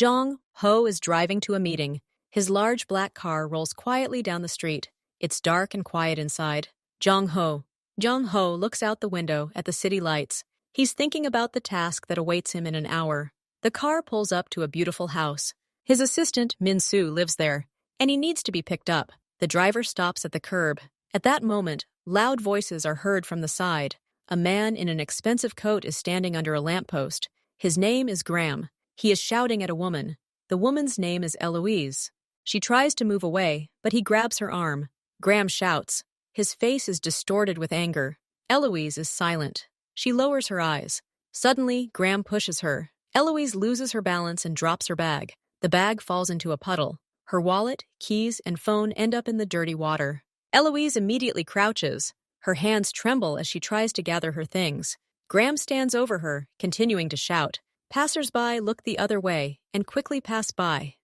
Jong Ho is driving to a meeting. His large black car rolls quietly down the street. It's dark and quiet inside. Jong Ho looks out the window at the city lights. He's thinking about the task that awaits him in an hour. The car pulls up to a beautiful house. His assistant, Min-soo, lives there, and he needs to be picked up. The driver stops at the curb. At that moment, loud voices are heard from the side. A man in an expensive coat is standing under a lamppost. His name is Graham. He is shouting at a woman. The woman's name is Eloise. She tries to move away, but he grabs her arm. Graham shouts. His face is distorted with anger. Eloise is silent. She lowers her eyes. Suddenly, Graham pushes her. Eloise loses her balance and drops her bag. The bag falls into a puddle. Her wallet, keys, and phone end up in the dirty water. Eloise immediately crouches. Her hands tremble as she tries to gather her things. Graham stands over her, continuing to shout. Passers-by look the other way and quickly pass by.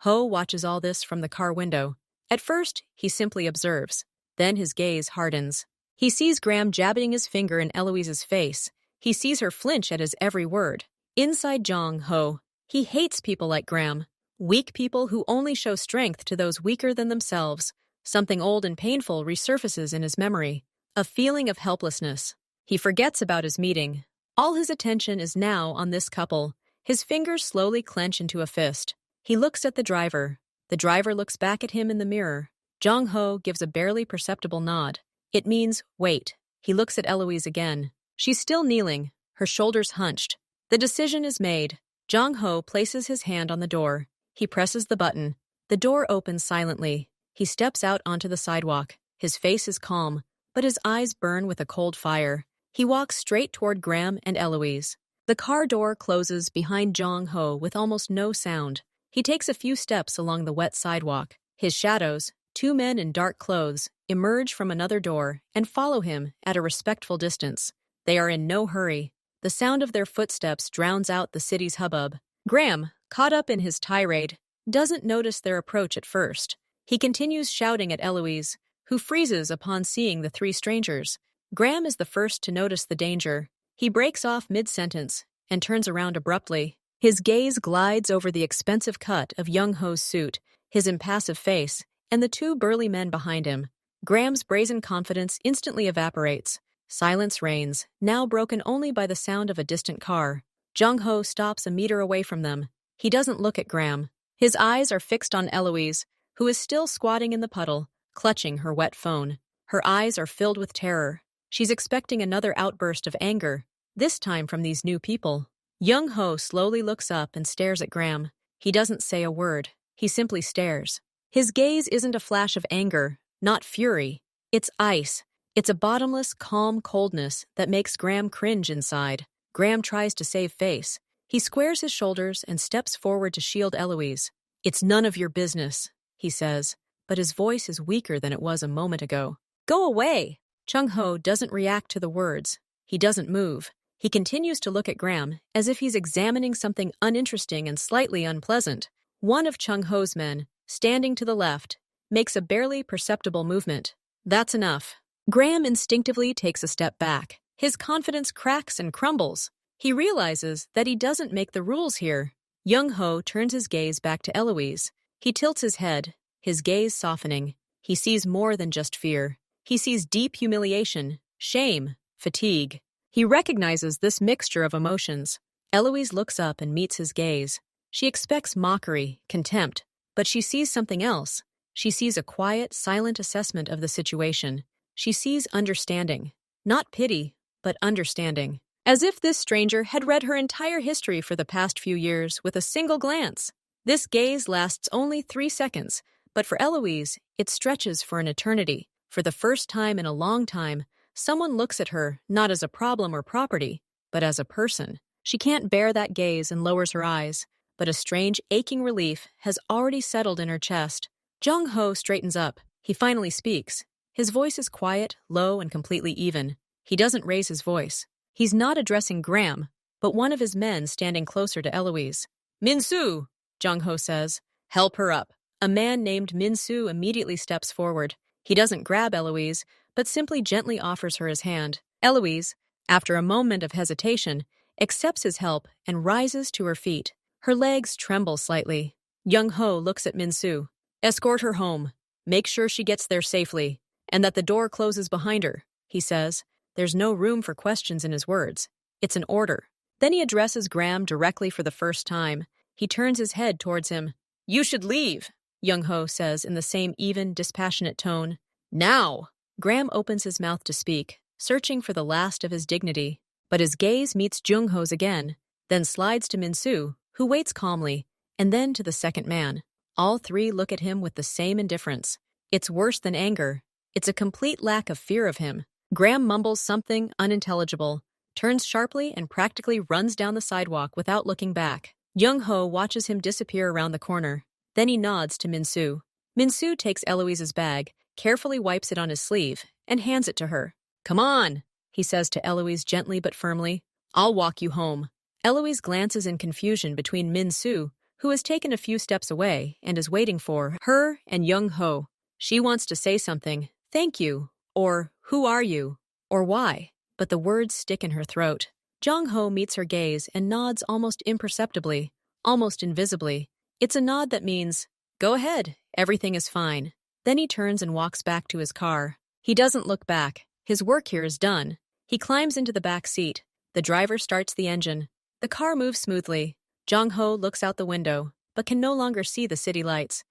Ho watches all this from the car window. At first, he simply observes. Then his gaze hardens. He sees Graham jabbing his finger in Eloise's face. He sees her flinch at his every word. Inside Jong Ho, he hates people like Graham. Weak people who only show strength to those weaker than themselves. Something old and painful resurfaces in his memory. A feeling of helplessness. He forgets about his meeting. All his attention is now on this couple. His fingers slowly clench into a fist. He looks at the driver. The driver looks back at him in the mirror. Jong Ho gives a barely perceptible nod. It means, wait. He looks at Eloise again. She's still kneeling, her shoulders hunched. The decision is made. Jong Ho places his hand on the door. He presses the button. The door opens silently. He steps out onto the sidewalk. His face is calm, but his eyes burn with a cold fire. He walks straight toward Graham and Eloise. The car door closes behind Jong Ho with almost no sound. He takes a few steps along the wet sidewalk. His shadows, two men in dark clothes, emerge from another door and follow him at a respectful distance. They are in no hurry. The sound of their footsteps drowns out the city's hubbub. Graham, caught up in his tirade, doesn't notice their approach at first. He continues shouting at Eloise, who freezes upon seeing the three strangers. Graham is the first to notice the danger. He breaks off mid-sentence and turns around abruptly. His gaze glides over the expensive cut of Jong Ho's suit, his impassive face, and the two burly men behind him. Graham's brazen confidence instantly evaporates. Silence reigns, now broken only by the sound of a distant car. Jong Ho stops a meter away from them. He doesn't look at Graham. His eyes are fixed on Eloise, who is still squatting in the puddle, clutching her wet phone. Her eyes are filled with terror. She's expecting another outburst of anger, this time from these new people. Jong Ho slowly looks up and stares at Graham. He doesn't say a word. He simply stares. His gaze isn't a flash of anger, not fury. It's ice. It's a bottomless, calm coldness that makes Graham cringe inside. Graham tries to save face. He squares his shoulders and steps forward to shield Eloise. It's none of your business, he says, but his voice is weaker than it was a moment ago. Go away! Jong Ho doesn't react to the words. He doesn't move. He continues to look at Graham as if he's examining something uninteresting and slightly unpleasant. One of Jong Ho's men, standing to the left, makes a barely perceptible movement. That's enough. Graham instinctively takes a step back. His confidence cracks and crumbles. He realizes that he doesn't make the rules here. Jong Ho turns his gaze back to Eloise. He tilts his head, his gaze softening. He sees more than just fear. He sees deep humiliation, shame, fatigue. He recognizes this mixture of emotions. Eloise looks up and meets his gaze. She expects mockery, contempt, but she sees something else. She sees a quiet, silent assessment of the situation. She sees understanding. Not pity, but understanding. As if this stranger had read her entire history for the past few years with a single glance. This gaze lasts only 3 seconds, but for Eloise, it stretches for an eternity. For the first time in a long time, someone looks at her not as a problem or property, but as a person. She can't bear that gaze and lowers her eyes, but a strange, aching relief has already settled in her chest. Jong Ho straightens up. He finally speaks. His voice is quiet, low, and completely even. He doesn't raise his voice. He's not addressing Graham, but one of his men standing closer to Eloise. Min-soo, Jong Ho says. Help her up. A man named Min-soo immediately steps forward. He doesn't grab Eloise, but simply gently offers her his hand. Eloise, after a moment of hesitation, accepts his help and rises to her feet. Her legs tremble slightly. Young-ho looks at Min-soo. Escort her home. Make sure she gets there safely, and that the door closes behind her, he says. There's no room for questions in his words. It's an order. Then he addresses Graham directly for the first time. He turns his head towards him. You should leave, Young-ho says in the same even, dispassionate tone. Now! Graham opens his mouth to speak, searching for the last of his dignity. But his gaze meets Jung-ho's again, then slides to Min-soo, who waits calmly, and then to the second man. All three look at him with the same indifference. It's worse than anger. It's a complete lack of fear of him. Graham mumbles something unintelligible, turns sharply and practically runs down the sidewalk without looking back. Young-ho watches him disappear around the corner. Then he nods to Min-soo. Min-soo takes Eloise's bag, carefully wipes it on his sleeve, and hands it to her. Come on, he says to Eloise gently but firmly. I'll walk you home. Eloise glances in confusion between Min-soo, who has taken a few steps away and is waiting for her and Young-ho. She wants to say something, thank you, or who are you, or why, but the words stick in her throat. Jung-ho meets her gaze and nods almost imperceptibly, almost invisibly. It's a nod that means, go ahead, everything is fine. Then he turns and walks back to his car. He doesn't look back. His work here is done. He climbs into the back seat. The driver starts the engine. The car moves smoothly. Jung-ho looks out the window, but can no longer see the city lights.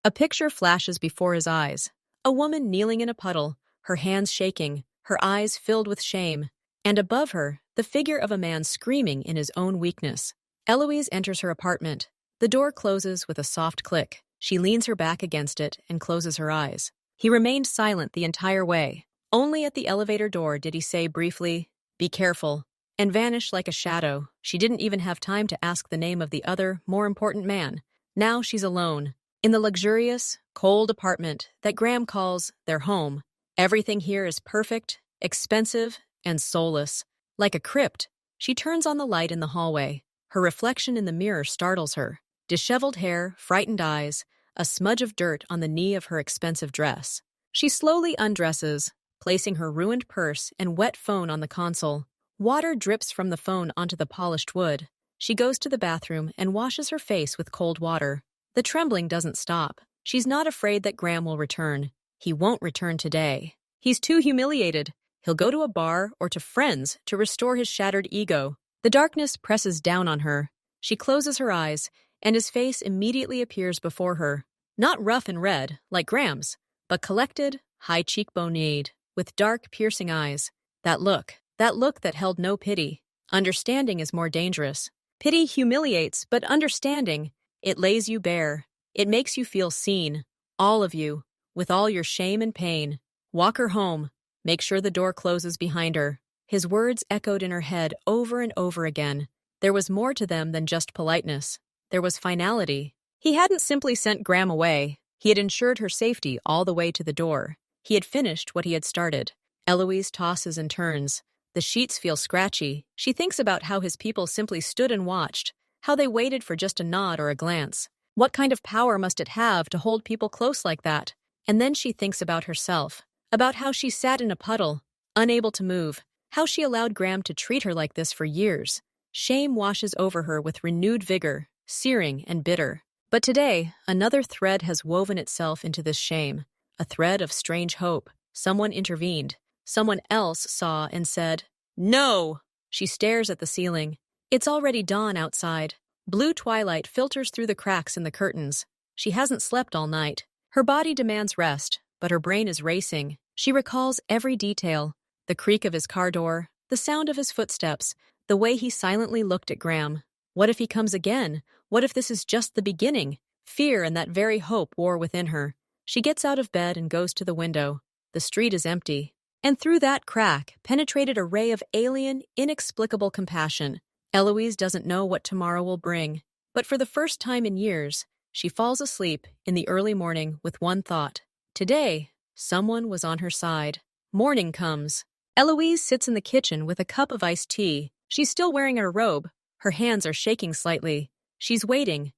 A picture flashes before his eyes. A woman kneeling in a puddle, her hands shaking, her eyes filled with shame. And above her, the figure of a man screaming in his own weakness. Eloise enters her apartment. The door closes with a soft click. She leans her back against it and closes her eyes. He remained silent the entire way. Only at the elevator door did he say briefly, "Be careful," and vanish like a shadow. She didn't even have time to ask the name of the other, more important man. Now she's alone, in the luxurious, cold apartment that Graham calls their home. Everything here is perfect, expensive, and soulless. Like a crypt, she turns on the light in the hallway. Her reflection in the mirror startles her. Disheveled hair, frightened eyes, a smudge of dirt on the knee of her expensive dress. She slowly undresses, placing her ruined purse and wet phone on the console. Water drips from the phone onto the polished wood. She goes to the bathroom and washes her face with cold water. The trembling doesn't stop. She's not afraid that Graham will return. He won't return today. He's too humiliated. He'll go to a bar or to friends to restore his shattered ego. The darkness presses down on her. She closes her eyes, and his face immediately appears before her. Not rough and red, like Graham's, but collected, high cheekbone-eyed, with dark, piercing eyes. That look that held no pity. Understanding is more dangerous. Pity humiliates, but understanding, it lays you bare. It makes you feel seen, all of you, with all your shame and pain. Walk her home. Make sure the door closes behind her. His words echoed in her head over and over again. There was more to them than just politeness. There was finality. He hadn't simply sent Graham away. He had ensured her safety all the way to the door. He had finished what he had started. Eloise tosses and turns. The sheets feel scratchy. She thinks about how his people simply stood and watched, how they waited for just a nod or a glance. What kind of power must it have to hold people close like that? And then she thinks about herself, about how she sat in a puddle, unable to move, how she allowed Graham to treat her like this for years. Shame washes over her with renewed vigor, searing and bitter. But today, another thread has woven itself into this shame, a thread of strange hope. Someone intervened. Someone else saw and said, "No!" She stares at the ceiling. It's already dawn outside. Blue twilight filters through the cracks in the curtains. She hasn't slept all night. Her body demands rest, but her brain is racing. She recalls every detail: the creak of his car door, the sound of his footsteps, the way he silently looked at Graham. What if he comes again? What if this is just the beginning? Fear and that very hope war within her. She gets out of bed and goes to the window. The street is empty. And through that crack penetrated a ray of alien, inexplicable compassion. Eloise doesn't know what tomorrow will bring, but for the first time in years, she falls asleep in the early morning with one thought. Today, someone was on her side. Morning comes. Eloise sits in the kitchen with a cup of iced tea. She's still wearing her robe. Her hands are shaking slightly. She's waiting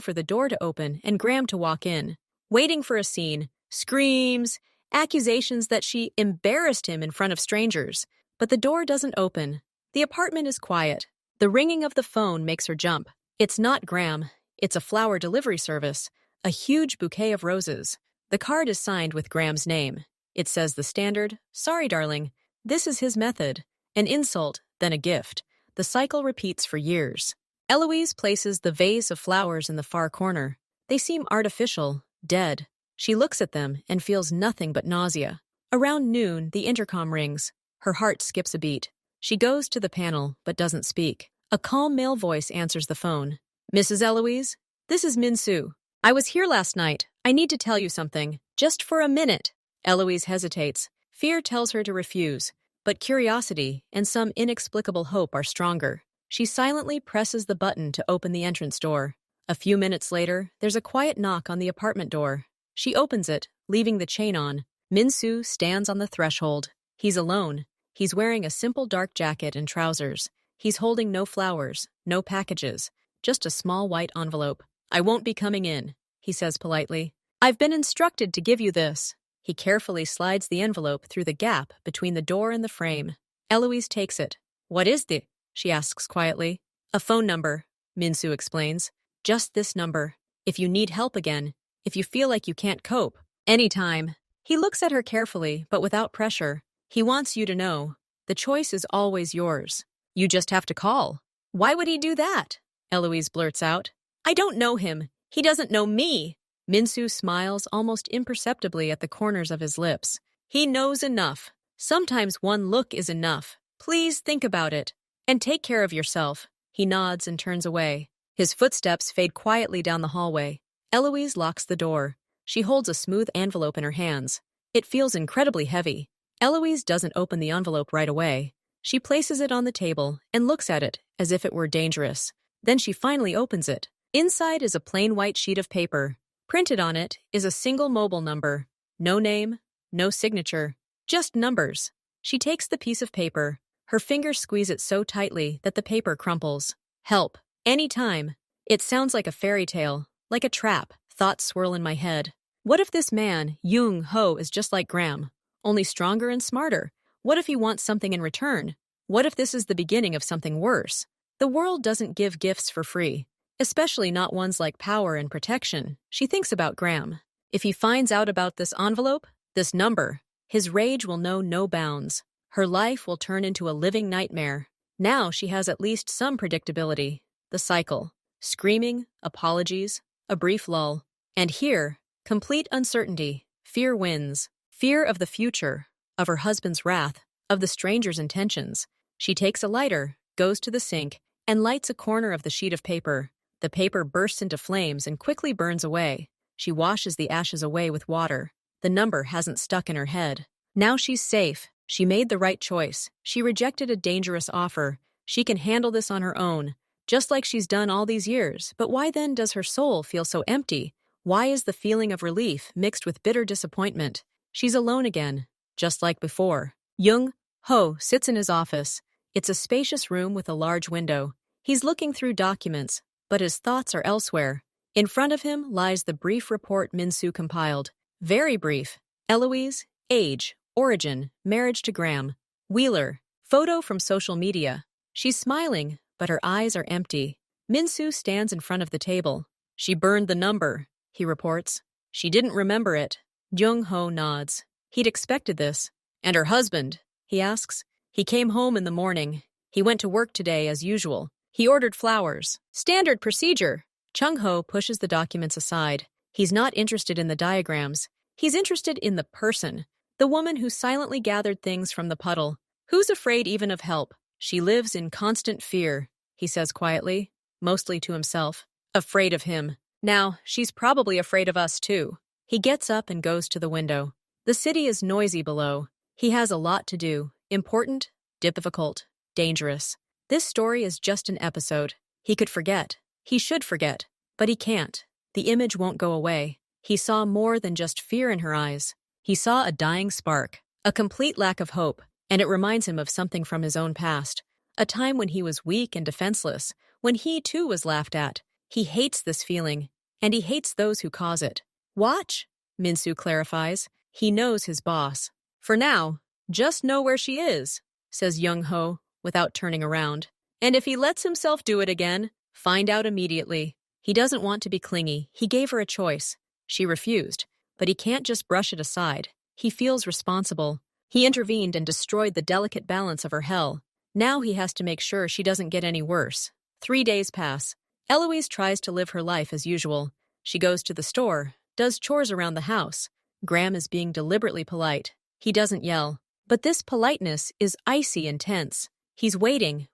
for the door to open and Graham to walk in, waiting for a scene, screams, accusations that she embarrassed him in front of strangers. But the door doesn't open. The apartment is quiet. The ringing of the phone makes her jump. It's not Graham. It's a flower delivery service. A huge bouquet of roses. The card is signed with Graham's name. It says the standard, "Sorry, darling." This is his method. An insult, then a gift. The cycle repeats for years. Eloise places the vase of flowers in the far corner. They seem artificial, dead. She looks at them and feels nothing but nausea. Around noon, the intercom rings. Her heart skips a beat. She goes to the panel, but doesn't speak. A calm male voice answers the phone. "Mrs. Eloise? This is Min-soo. I was here last night. I need to tell you something. Just for a minute." Eloise hesitates. Fear tells her to refuse, but curiosity and some inexplicable hope are stronger. She silently presses the button to open the entrance door. A few minutes later, there's a quiet knock on the apartment door. She opens it, leaving the chain on. Min-soo stands on the threshold. He's alone. He's wearing a simple dark jacket and trousers. He's holding no flowers, no packages, just a small white envelope. "I won't be coming in," he says politely. "I've been instructed to give you this." He carefully slides the envelope through the gap between the door and the frame. Eloise takes it. "What is it?" she asks quietly. "A phone number," Min-soo explains. "Just this number. If you need help again, if you feel like you can't cope, anytime." He looks at her carefully, but without pressure. He wants you to know. The choice is always yours. You just have to call. "Why would he do that?" Eloise blurts out. "I don't know him. He doesn't know me." Min-soo smiles almost imperceptibly at the corners of his lips. "He knows enough. Sometimes one look is enough. Please think about it. And take care of yourself." He nods and turns away. His footsteps fade quietly down the hallway. Eloise locks the door. She holds a smooth envelope in her hands. It feels incredibly heavy. Eloise doesn't open the envelope right away. She places it on the table and looks at it as if it were dangerous. Then she finally opens it. Inside is a plain white sheet of paper. Printed on it is a single mobile number. No name, no signature, just numbers. She takes the piece of paper. Her fingers squeeze it so tightly that the paper crumples. "Help. Anytime." It sounds like a fairy tale, like a trap. Thoughts swirl in my head. What if this man, Jung Ho, is just like Graham, only stronger and smarter? What if he wants something in return? What if this is the beginning of something worse? The world doesn't give gifts for free, especially not ones like power and protection. She thinks about Graham. If he finds out about this envelope, this number, his rage will know no bounds. Her life will turn into a living nightmare. Now she has at least some predictability. The cycle. Screaming, apologies, a brief lull. And here, complete uncertainty. Fear wins. Fear of the future, of her husband's wrath, of the stranger's intentions. She takes a lighter, goes to the sink, and lights a corner of the sheet of paper. The paper bursts into flames and quickly burns away. She washes the ashes away with water. The number hasn't stuck in her head. Now she's safe. She made the right choice. She rejected a dangerous offer. She can handle this on her own, just like she's done all these years. But why then does her soul feel so empty? Why is the feeling of relief mixed with bitter disappointment? She's alone again, just like before. Jung Ho sits in his office. It's a spacious room with a large window. He's looking through documents, but his thoughts are elsewhere. In front of him lies the brief report Min-soo compiled. Very brief. Eloise, age, origin, marriage to Graham. Wheeler, photo from social media. She's smiling, but her eyes are empty. Min-soo stands in front of the table. "She burned the number," he reports. "She didn't remember it." Jung Ho nods. He'd expected this. "And her husband?" he asks. "He came home in the morning. He went to work today as usual. He ordered flowers. Standard procedure." Chung Ho pushes the documents aside. He's not interested in the diagrams. He's interested in the person, the woman who silently gathered things from the puddle. "Who's afraid even of help? She lives in constant fear," he says quietly, mostly to himself. "Afraid of him. Now, she's probably afraid of us too." He gets up and goes to the window. The city is noisy below. He has a lot to do. Important, difficult, dangerous. This story is just an episode. He could forget. He should forget. But he can't. The image won't go away. He saw more than just fear in her eyes. He saw a dying spark, a complete lack of hope, and it reminds him of something from his own past. A time when he was weak and defenseless, when he too was laughed at. He hates this feeling, and he hates those who cause it. "Watch," Min-soo clarifies. He knows his boss. "For now, just know where she is," says Jung Ho, without turning around. "And if he lets himself do it again, Find out immediately. He doesn't want to be clingy. He gave her a choice. She refused. But he can't just brush it aside. He feels responsible. He intervened and destroyed the delicate balance of her hell. Now he has to make sure she doesn't get any worse. 3 days pass. Eloise tries to live her life as usual. She goes to the store, does chores around the house. Graham is being deliberately polite. He doesn't yell. But this politeness is icy intense. He's waiting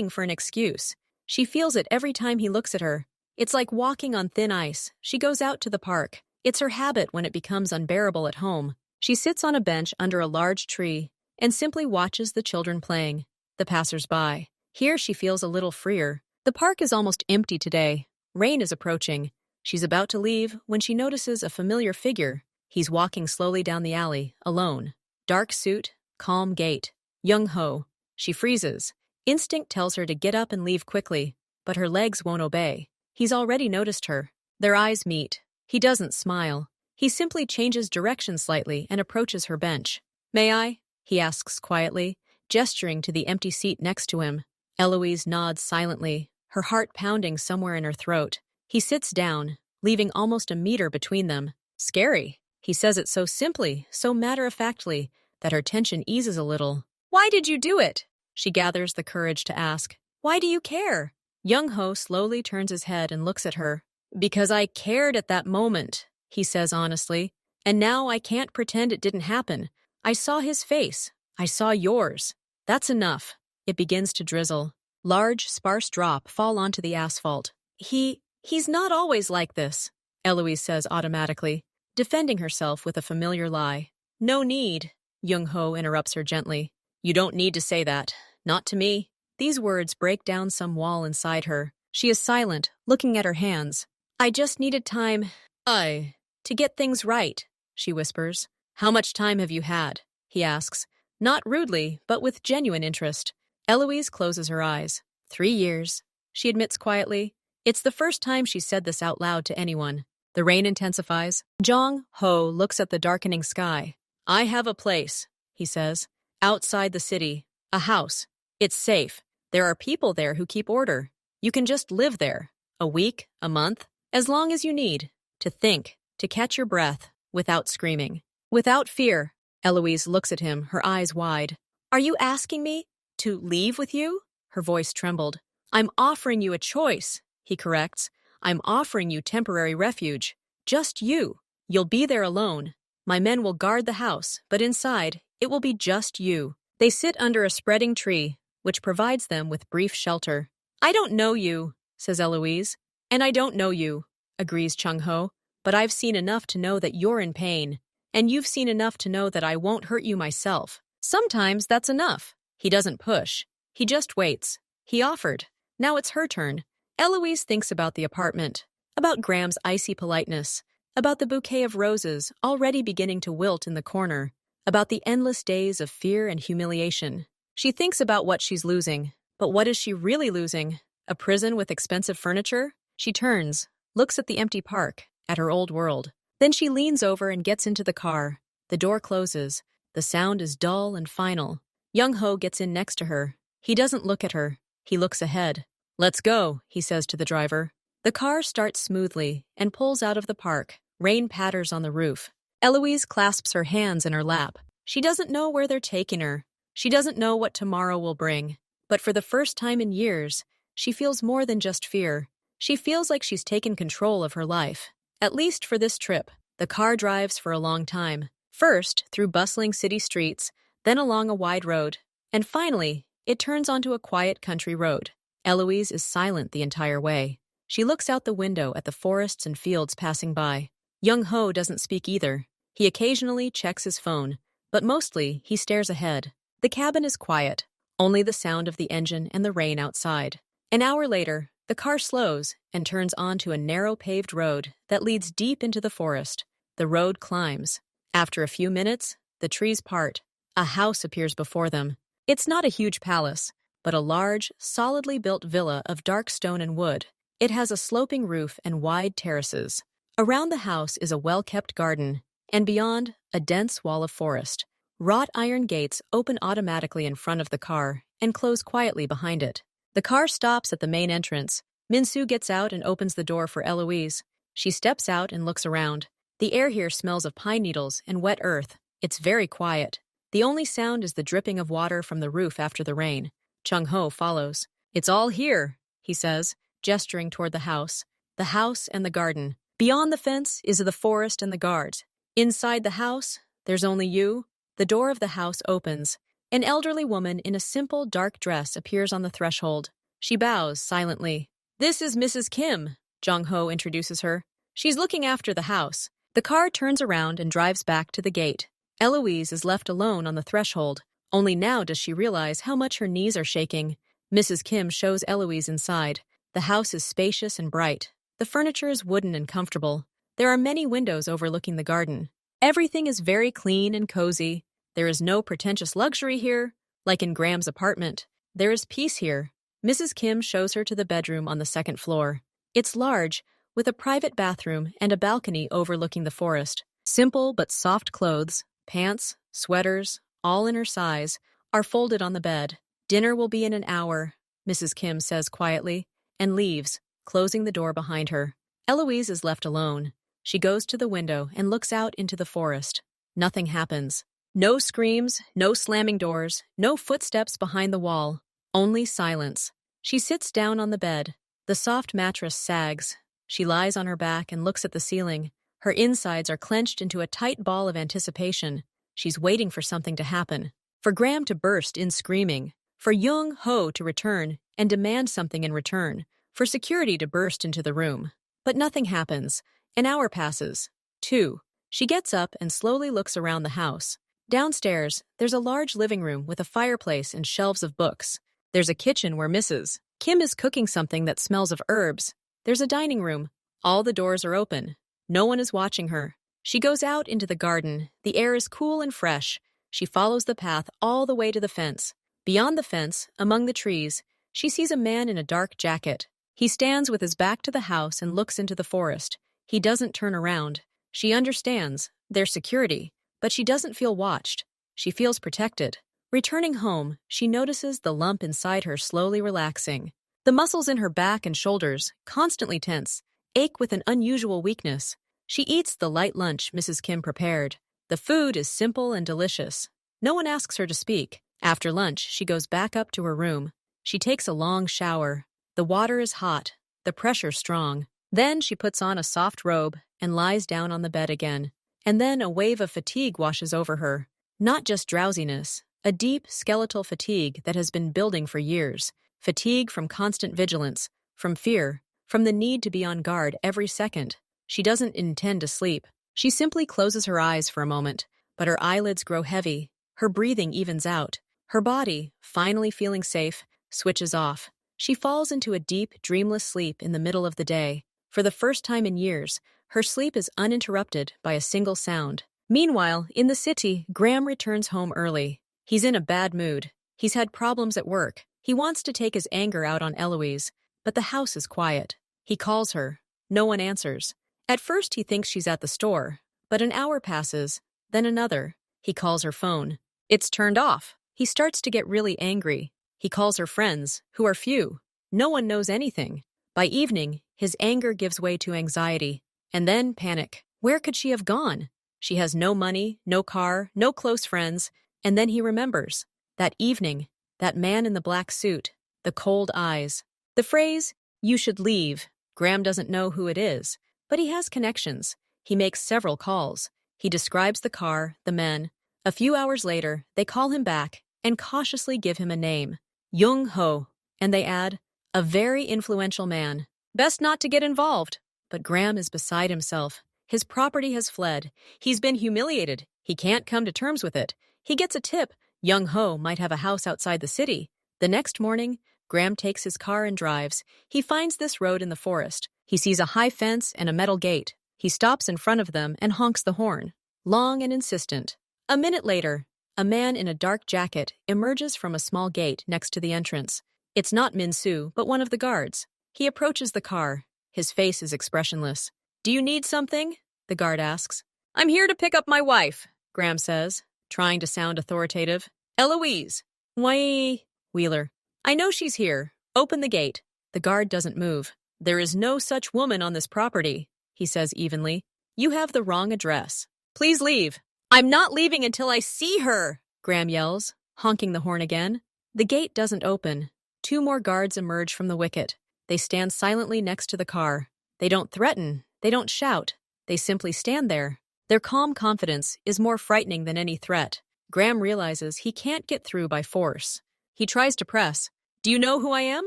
for an excuse. She feels it every time he looks at her. It's like walking on thin ice. She goes out to the park. It's her habit when it becomes unbearable at home. She sits on a bench under a large tree and simply watches the children playing, the passers-by. Here she feels a little freer. The park is almost empty today. Rain is approaching. She's about to leave when she notices a familiar figure. He's walking slowly down the alley, alone. Dark suit, calm gait. Young-ho. She freezes. Instinct tells her to get up and leave quickly, but her legs won't obey. He's already noticed her. Their eyes meet. He doesn't smile. He simply changes direction slightly and approaches her bench. "May I?" he asks quietly, gesturing to the empty seat next to him. Eloise nods silently, her heart pounding somewhere in her throat. He sits down, leaving almost a meter between them. Scary. He says it so simply, so matter-of-factly, that her tension eases a little. "Why did you do it?" She gathers the courage to ask. "Why do you care?" Young-ho slowly turns his head and looks at her. "Because I cared at that moment," he says honestly. "And now I can't pretend it didn't happen. I saw his face. I saw yours. That's enough." It begins to drizzle. Large, sparse drop fall onto the asphalt. He's not always like this," Eloise says automatically, defending herself with a familiar lie. "No need," Young-ho interrupts her gently. "You don't need to say that. Not to me." These words break down some wall inside her. She is silent, looking at her hands. "I just needed time, to get things right," she whispers. "How much time have you had?" he asks, not rudely, but with genuine interest. Eloise closes her eyes. 3 years, she admits quietly. It's the first time she's said this out loud to anyone. The rain intensifies. Jong-ho looks at the darkening sky. "I have a place," he says, "outside the city. A house. It's safe. There are people there who keep order. You can just live there. A week, a month, as long as you need. To think, to catch your breath, without screaming. Without fear." Eloise looks at him, her eyes wide. "Are you asking me to leave with you?" Her voice trembled. "I'm offering you a choice," he corrects. "I'm offering you temporary refuge. Just you. You'll be there alone. My men will guard the house, but inside, it will be just you." They sit under a spreading tree, which provides them with brief shelter. "I don't know you," says Eloise. "And I don't know you," agrees Chung-ho. "But I've seen enough to know that you're in pain. And you've seen enough to know that I won't hurt you myself. Sometimes that's enough." He doesn't push. He just waits. He offered. Now it's her turn. Eloise thinks about the apartment, about Graham's icy politeness, about the bouquet of roses already beginning to wilt in the corner, about the endless days of fear and humiliation. She thinks about what she's losing. But what is she really losing? A prison with expensive furniture? She turns, looks at the empty park, at her old world. Then she leans over and gets into the car. The door closes. The sound is dull and final. Young-ho gets in next to her. He doesn't look at her. He looks ahead. "Let's go," he says to the driver. The car starts smoothly and pulls out of the park. Rain patters on the roof. Eloise clasps her hands in her lap. She doesn't know where they're taking her. She doesn't know what tomorrow will bring. But for the first time in years, she feels more than just fear. She feels like she's taken control of her life. At least for this trip. The car drives for a long time. First, through bustling city streets, then along a wide road. And finally, it turns onto a quiet country road. Eloise is silent the entire way. She looks out the window at the forests and fields passing by. Young-ho doesn't speak either. He occasionally checks his phone, but mostly he stares ahead. The cabin is quiet, only the sound of the engine and the rain outside. An hour later, the car slows and turns onto a narrow paved road that leads deep into the forest. The road climbs. After a few minutes, the trees part. A house appears before them. It's not a huge palace, but a large, solidly built villa of dark stone and wood. It has a sloping roof and wide terraces. Around the house is a well-kept garden, and beyond, a dense wall of forest. Wrought iron gates open automatically in front of the car and close quietly behind it. The car stops at the main entrance. Minsu gets out and opens the door for Eloise. She steps out and looks around. The air here smells of pine needles and wet earth. It's very quiet. The only sound is the dripping of water from the roof after the rain. Chung-ho follows. "It's all here," he says, gesturing toward the house. The house and the garden. Beyond the fence is the forest and the guards. Inside the house, there's only you. The door of the house opens. An elderly woman in a simple dark dress appears on the threshold. She bows silently. "This is Mrs. Kim," Jong-ho introduces her. "She's looking after the house." The car turns around and drives back to the gate. Eloise is left alone on the threshold. Only now does she realize how much her knees are shaking. Mrs. Kim shows Eloise inside. The house is spacious and bright. The furniture is wooden and comfortable. There are many windows overlooking the garden. Everything is very clean and cozy. There is no pretentious luxury here, like in Graham's apartment. There is peace here. Mrs. Kim shows her to the bedroom on the second floor. It's large, with a private bathroom and a balcony overlooking the forest. Simple but soft clothes, pants, sweaters, all in her size, are folded on the bed. "Dinner will be in an hour," Mrs. Kim says quietly, and leaves, closing the door behind her. Eloise is left alone. She goes to the window and looks out into the forest. Nothing happens. No screams, no slamming doors, no footsteps behind the wall. Only silence. She sits down on the bed. The soft mattress sags. She lies on her back and looks at the ceiling. Her insides are clenched into a tight ball of anticipation. She's waiting for something to happen. For Graham to burst in screaming. For Jung-ho to return and demand something in return. For security to burst into the room. But nothing happens. An hour passes. 2. She gets up and slowly looks around the house. Downstairs, there's a large living room with a fireplace and shelves of books. There's a kitchen where Mrs. Kim is cooking something that smells of herbs. There's a dining room. All the doors are open. No one is watching her. She goes out into the garden. The air is cool and fresh. She follows the path all the way to the fence. Beyond the fence, among the trees, she sees a man in a dark jacket. He stands with his back to the house and looks into the forest. He doesn't turn around. She understands. There's security. But she doesn't feel watched. She feels protected. Returning home, she notices the lump inside her slowly relaxing. The muscles in her back and shoulders, constantly tense, ache with an unusual weakness. She eats the light lunch Mrs. Kim prepared. The food is simple and delicious. No one asks her to speak. After lunch, she goes back up to her room. She takes a long shower. The water is hot, the pressure strong. Then she puts on a soft robe and lies down on the bed again. And then a wave of fatigue washes over her. Not just drowsiness, a deep skeletal fatigue that has been building for years. Fatigue from constant vigilance, from fear, from the need to be on guard every second. She doesn't intend to sleep. She simply closes her eyes for a moment, but her eyelids grow heavy. Her breathing evens out. Her body, finally feeling safe, switches off. She falls into a deep, dreamless sleep in the middle of the day. For the first time in years, her sleep is uninterrupted by a single sound. Meanwhile, in the city, Graham returns home early. He's in a bad mood. He's had problems at work. He wants to take his anger out on Eloise, but the house is quiet. He calls her. No one answers. At first he thinks she's at the store, but an hour passes, then another. He calls her phone. It's turned off. He starts to get really angry. He calls her friends, who are few. No one knows anything. By evening, his anger gives way to anxiety, and then panic. Where could she have gone? She has no money, no car, no close friends, and then he remembers. That evening, that man in the black suit, the cold eyes. The phrase, "You should leave." Graham doesn't know who it is, but he has connections. He makes several calls. He describes the car, the men. A few hours later, they call him back and cautiously give him a name. Jung-ho. And they add, a very influential man. Best not to get involved. But Graham is beside himself. His property has fled. He's been humiliated. He can't come to terms with it. He gets a tip. Jung-ho might have a house outside the city. The next morning, Graham takes his car and drives. He finds this road in the forest. He sees a high fence and a metal gate. He stops in front of them and honks the horn. Long and insistent. A minute later, a man in a dark jacket emerges from a small gate next to the entrance. It's not Minsu, but one of the guards. He approaches the car. His face is expressionless. "Do you need something?" the guard asks. "I'm here to pick up my wife," Graham says, trying to sound authoritative. "Eloise." "Why?" Wheeler. "I know she's here. Open the gate." The guard doesn't move. There is no such woman on this property, he says evenly. You have the wrong address. Please leave. I'm not leaving until I see her, Graham yells, honking the horn again. The gate doesn't open. 2 more guards emerge from the wicket. They stand silently next to the car. They don't threaten. They don't shout. They simply stand there. Their calm confidence is more frightening than any threat. Graham realizes he can't get through by force. He tries to press. Do you know who I am?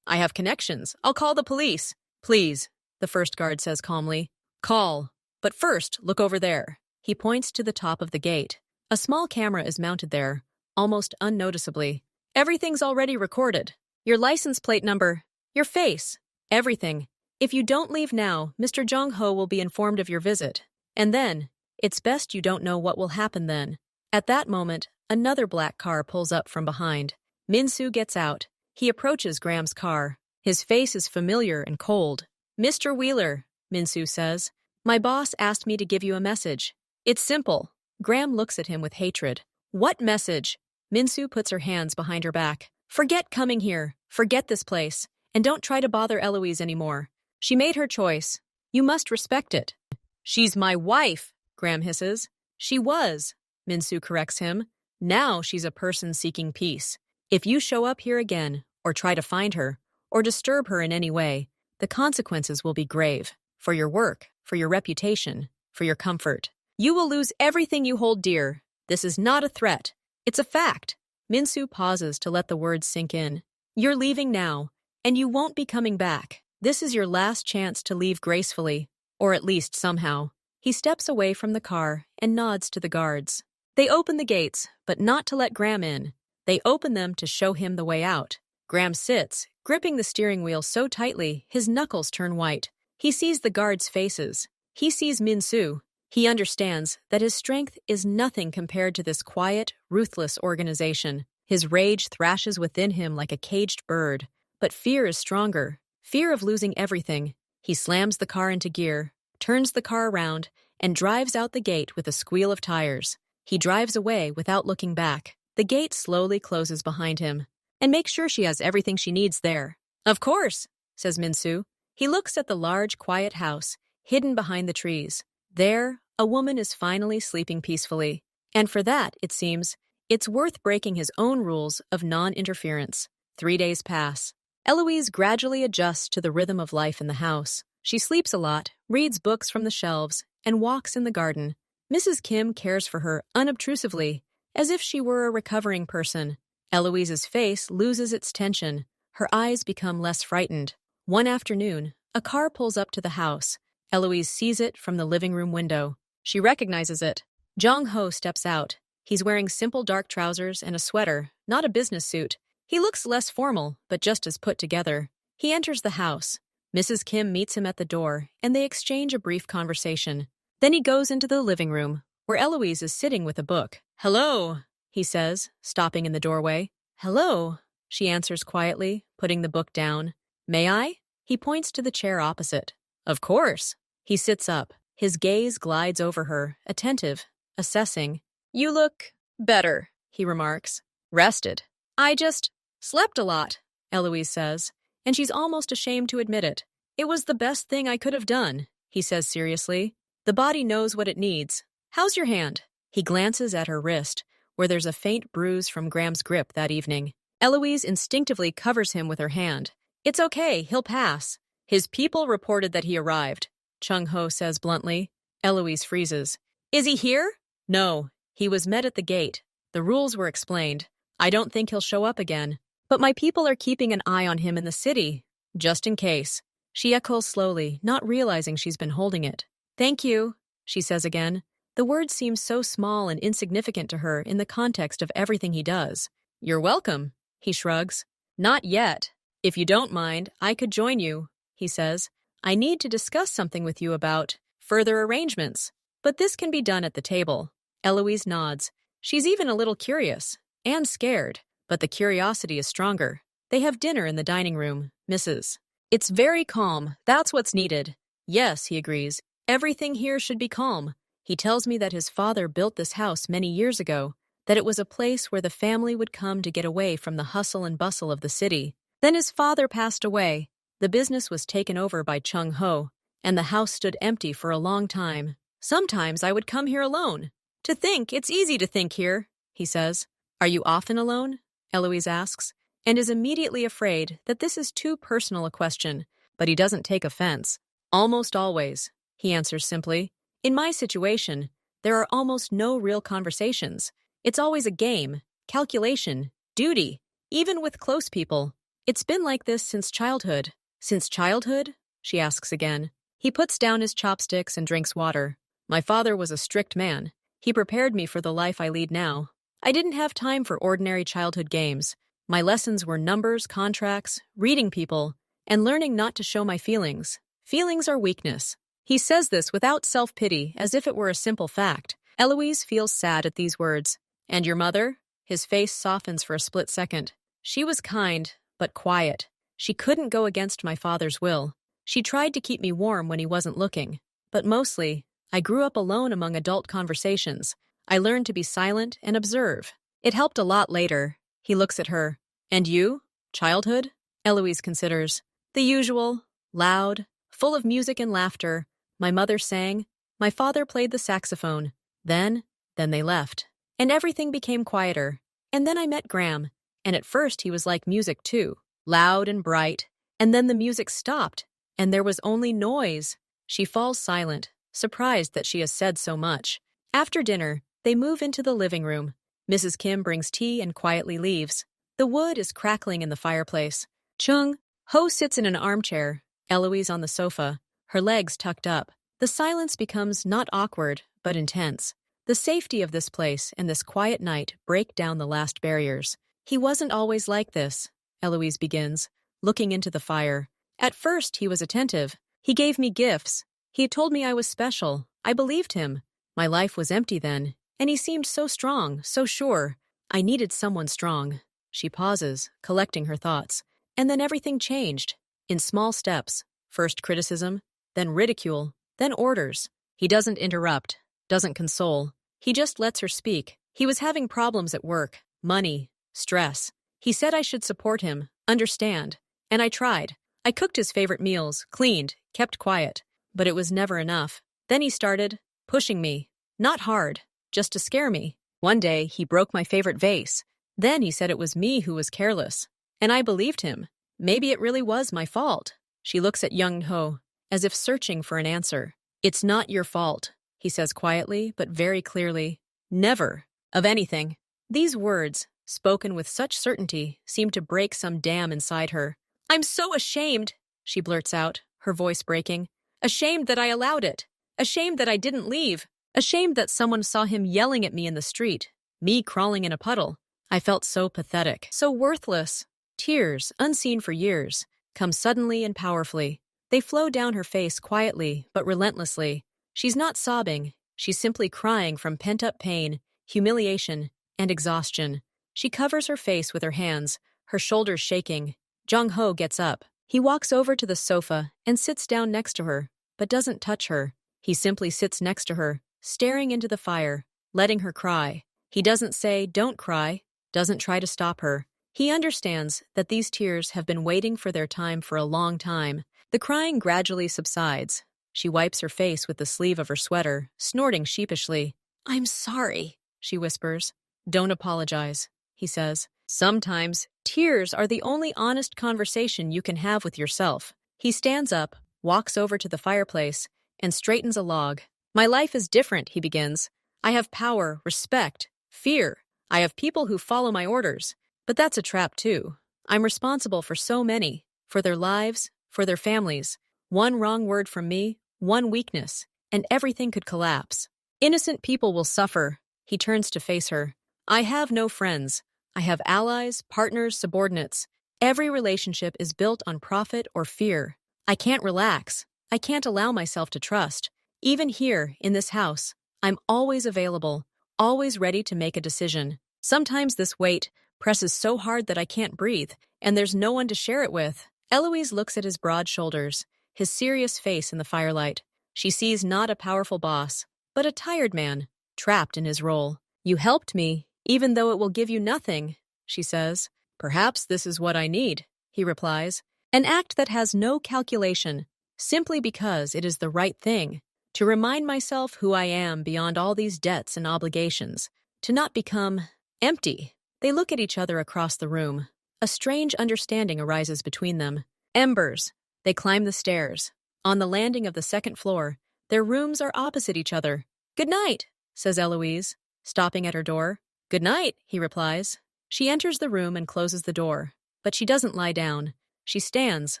I have connections. I'll call the police. Please, the first guard says calmly. Call. But first, look over there. He points to the top of the gate. A small camera is mounted there, almost unnoticeably. Everything's already recorded. Your license plate number, your face, everything. If you don't leave now, Mr. Jong-ho will be informed of your visit. And then, it's best you don't know what will happen then. At that moment, another black car pulls up from behind. Min-soo gets out. He approaches Graham's car. His face is familiar and cold. Mr. Wheeler, Min-soo says, my boss asked me to give you a message. It's simple. Graham looks at him with hatred. What message? Min-soo puts her hands behind her back. Forget coming here. Forget this place. And don't try to bother Eloise anymore. She made her choice. You must respect it. She's my wife, Graham hisses. She was, Min-soo corrects him. Now she's a person seeking peace. If you show up here again, or try to find her, or disturb her in any way, the consequences will be grave. For your work, for your reputation, for your comfort. You will lose everything you hold dear. This is not a threat. It's a fact. Min-soo pauses to let the words sink in. You're leaving now, and you won't be coming back. This is your last chance to leave gracefully, or at least somehow. He steps away from the car and nods to the guards. They open the gates, but not to let Graham in. They open them to show him the way out. Graham sits, gripping the steering wheel so tightly his knuckles turn white. He sees the guards' faces. He sees Min-soo. He understands that his strength is nothing compared to this quiet, ruthless organization. His rage thrashes within him like a caged bird. But fear is stronger. Fear of losing everything. He slams the car into gear, turns the car around, and drives out the gate with a squeal of tires. He drives away without looking back. The gate slowly closes behind him. And make sure she has everything she needs there. Of course, says Min-soo. He looks at the large, quiet house, hidden behind the trees. There, a woman is finally sleeping peacefully. And for that, it seems, it's worth breaking his own rules of non-interference. 3 days pass. Eloise gradually adjusts to the rhythm of life in the house. She sleeps a lot, reads books from the shelves, and walks in the garden. Mrs. Kim cares for her unobtrusively, as if she were a recovering person. Eloise's face loses its tension. Her eyes become less frightened. One afternoon, a car pulls up to the house. Eloise sees it from the living room window. She recognizes it. Jong-ho steps out. He's wearing simple dark trousers and a sweater, not a business suit. He looks less formal, but just as put together. He enters the house. Mrs. Kim meets him at the door, and they exchange a brief conversation. Then he goes into the living room, where Eloise is sitting with a book. Hello, he says, stopping in the doorway. Hello, she answers quietly, putting the book down. May I? He points to the chair opposite. Of course. He sits up. His gaze glides over her, attentive, assessing. You look better, he remarks. Rested. I just slept a lot, Eloise says, and she's almost ashamed to admit it. It was the best thing I could have done, he says seriously. The body knows what it needs. How's your hand? He glances at her wrist, where there's a faint bruise from Graham's grip that evening. Eloise instinctively covers him with her hand. It's okay, he'll pass. His people reported that he arrived, Chung-ho says bluntly. Eloise freezes. Is he here? No, he was met at the gate. The rules were explained. I don't think he'll show up again. But my people are keeping an eye on him in the city, just in case. She echoes slowly, not realizing she's been holding it. Thank you, she says again. The words seem so small and insignificant to her in the context of everything he does. You're welcome, he shrugs. Not yet. If you don't mind, I could join you, he says. I need to discuss something with you about further arrangements. But this can be done at the table. Eloise nods. She's even a little curious and scared, but the curiosity is stronger. They have dinner in the dining room, Mrs. It's very calm. That's what's needed. Yes, he agrees. Everything here should be calm. He tells me that his father built this house many years ago, that it was a place where the family would come to get away from the hustle and bustle of the city. Then his father passed away. The business was taken over by Chung Ho, and the house stood empty for a long time. Sometimes I would come here alone. To think, it's easy to think here, he says. Are you often alone? Eloise asks, and is immediately afraid that this is too personal a question, but he doesn't take offense. Almost always, he answers simply. In my situation, there are almost no real conversations. It's always a game, calculation, duty, even with close people. It's been like this since childhood. Since childhood? She asks again. He puts down his chopsticks and drinks water. My father was a strict man. He prepared me for the life I lead now. I didn't have time for ordinary childhood games. My lessons were numbers, contracts, reading people, and learning not to show my feelings. Feelings are weakness. He says this without self-pity, as if it were a simple fact. Eloise feels sad at these words. And your mother? His face softens for a split second. She was kind, but quiet. She couldn't go against my father's will. She tried to keep me warm when he wasn't looking. But mostly, I grew up alone among adult conversations. I learned to be silent and observe. It helped a lot later. He looks at her. And you? Childhood? Eloise considers. The usual. Loud. Full of music and laughter. My mother sang. My father played the saxophone. Then they left. And everything became quieter. And then I met Graham. And at first he was like music too. Loud and bright. And then the music stopped. And there was only noise. She falls silent, surprised that she has said so much. After dinner, they move into the living room. Mrs. Kim brings tea and quietly leaves. The wood is crackling in the fireplace. Chung Ho sits in an armchair, Eloise on the sofa, her legs tucked up. The silence becomes not awkward, but intense. The safety of this place and this quiet night break down the last barriers. He wasn't always like this, Eloise begins, looking into the fire. At first, he was attentive. He gave me gifts. He told me I was special. I believed him. My life was empty then, and he seemed so strong, so sure. I needed someone strong. She pauses, collecting her thoughts. And then everything changed. In small steps. First criticism, then ridicule, then orders. He doesn't interrupt, doesn't console. He just lets her speak. He was having problems at work, money, stress. He said I should support him, understand. And I tried. I cooked his favorite meals, cleaned, kept quiet. But it was never enough. Then he started pushing me. Not hard, just to scare me. One day, he broke my favorite vase. Then he said it was me who was careless. And I believed him. Maybe it really was my fault. She looks at Young Ho, as if searching for an answer. It's not your fault, he says quietly, but very clearly. Never. Of anything. These words, spoken with such certainty, seem to break some dam inside her. I'm so ashamed, she blurts out, her voice breaking. Ashamed that I allowed it. Ashamed that I didn't leave. Ashamed that someone saw him yelling at me in the street. Me crawling in a puddle. I felt so pathetic, so worthless. Tears, unseen for years, come suddenly and powerfully. They flow down her face quietly, but relentlessly. She's not sobbing. She's simply crying from pent-up pain, humiliation, and exhaustion. She covers her face with her hands, her shoulders shaking. Jung Ho gets up. He walks over to the sofa and sits down next to her, but doesn't touch her. He simply sits next to her, staring into the fire, letting her cry. He doesn't say, don't cry, doesn't try to stop her. He understands that these tears have been waiting for their time for a long time. The crying gradually subsides. She wipes her face with the sleeve of her sweater, snorting sheepishly. I'm sorry, she whispers. Don't apologize, he says. Sometimes, tears are the only honest conversation you can have with yourself. He stands up, walks over to the fireplace, and straightens a log. My life is different, he begins. I have power, respect, fear. I have people who follow my orders. But that's a trap too. I'm responsible for so many, for their lives, for their families. One wrong word from me, one weakness, and everything could collapse. Innocent people will suffer. He turns to face her. I have no friends. I have allies, partners, subordinates. Every relationship is built on profit or fear. I can't relax. I can't allow myself to trust. Even here, in this house, I'm always available, always ready to make a decision. Sometimes this weight presses so hard that I can't breathe, and there's no one to share it with. Eloise looks at his broad shoulders, his serious face in the firelight. She sees not a powerful boss, but a tired man, trapped in his role. You helped me, even though it will give you nothing, she says. Perhaps this is what I need, he replies. An act that has no calculation, simply because it is the right thing, to remind myself who I am beyond all these debts and obligations, to not become empty. They look at each other across the room. A strange understanding arises between them. Embers. They climb the stairs. On the landing of the second floor, their rooms are opposite each other. "Good night," says Eloise, stopping at her door. "Good night," he replies. She enters the room and closes the door. But she doesn't lie down. She stands,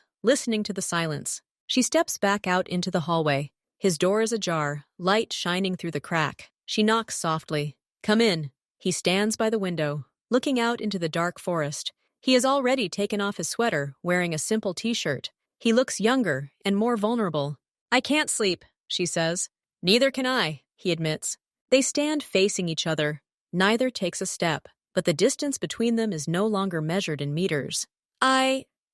listening to the silence. She steps back out into the hallway. His door is ajar, light shining through the crack. She knocks softly. "Come in." He stands by the window, looking out into the dark forest. He has already taken off his sweater, wearing a simple t-shirt. He looks younger and more vulnerable. "I can't sleep," she says. "Neither can I," he admits. They stand facing each other. Neither takes a step, but the distance between them is no longer measured in meters.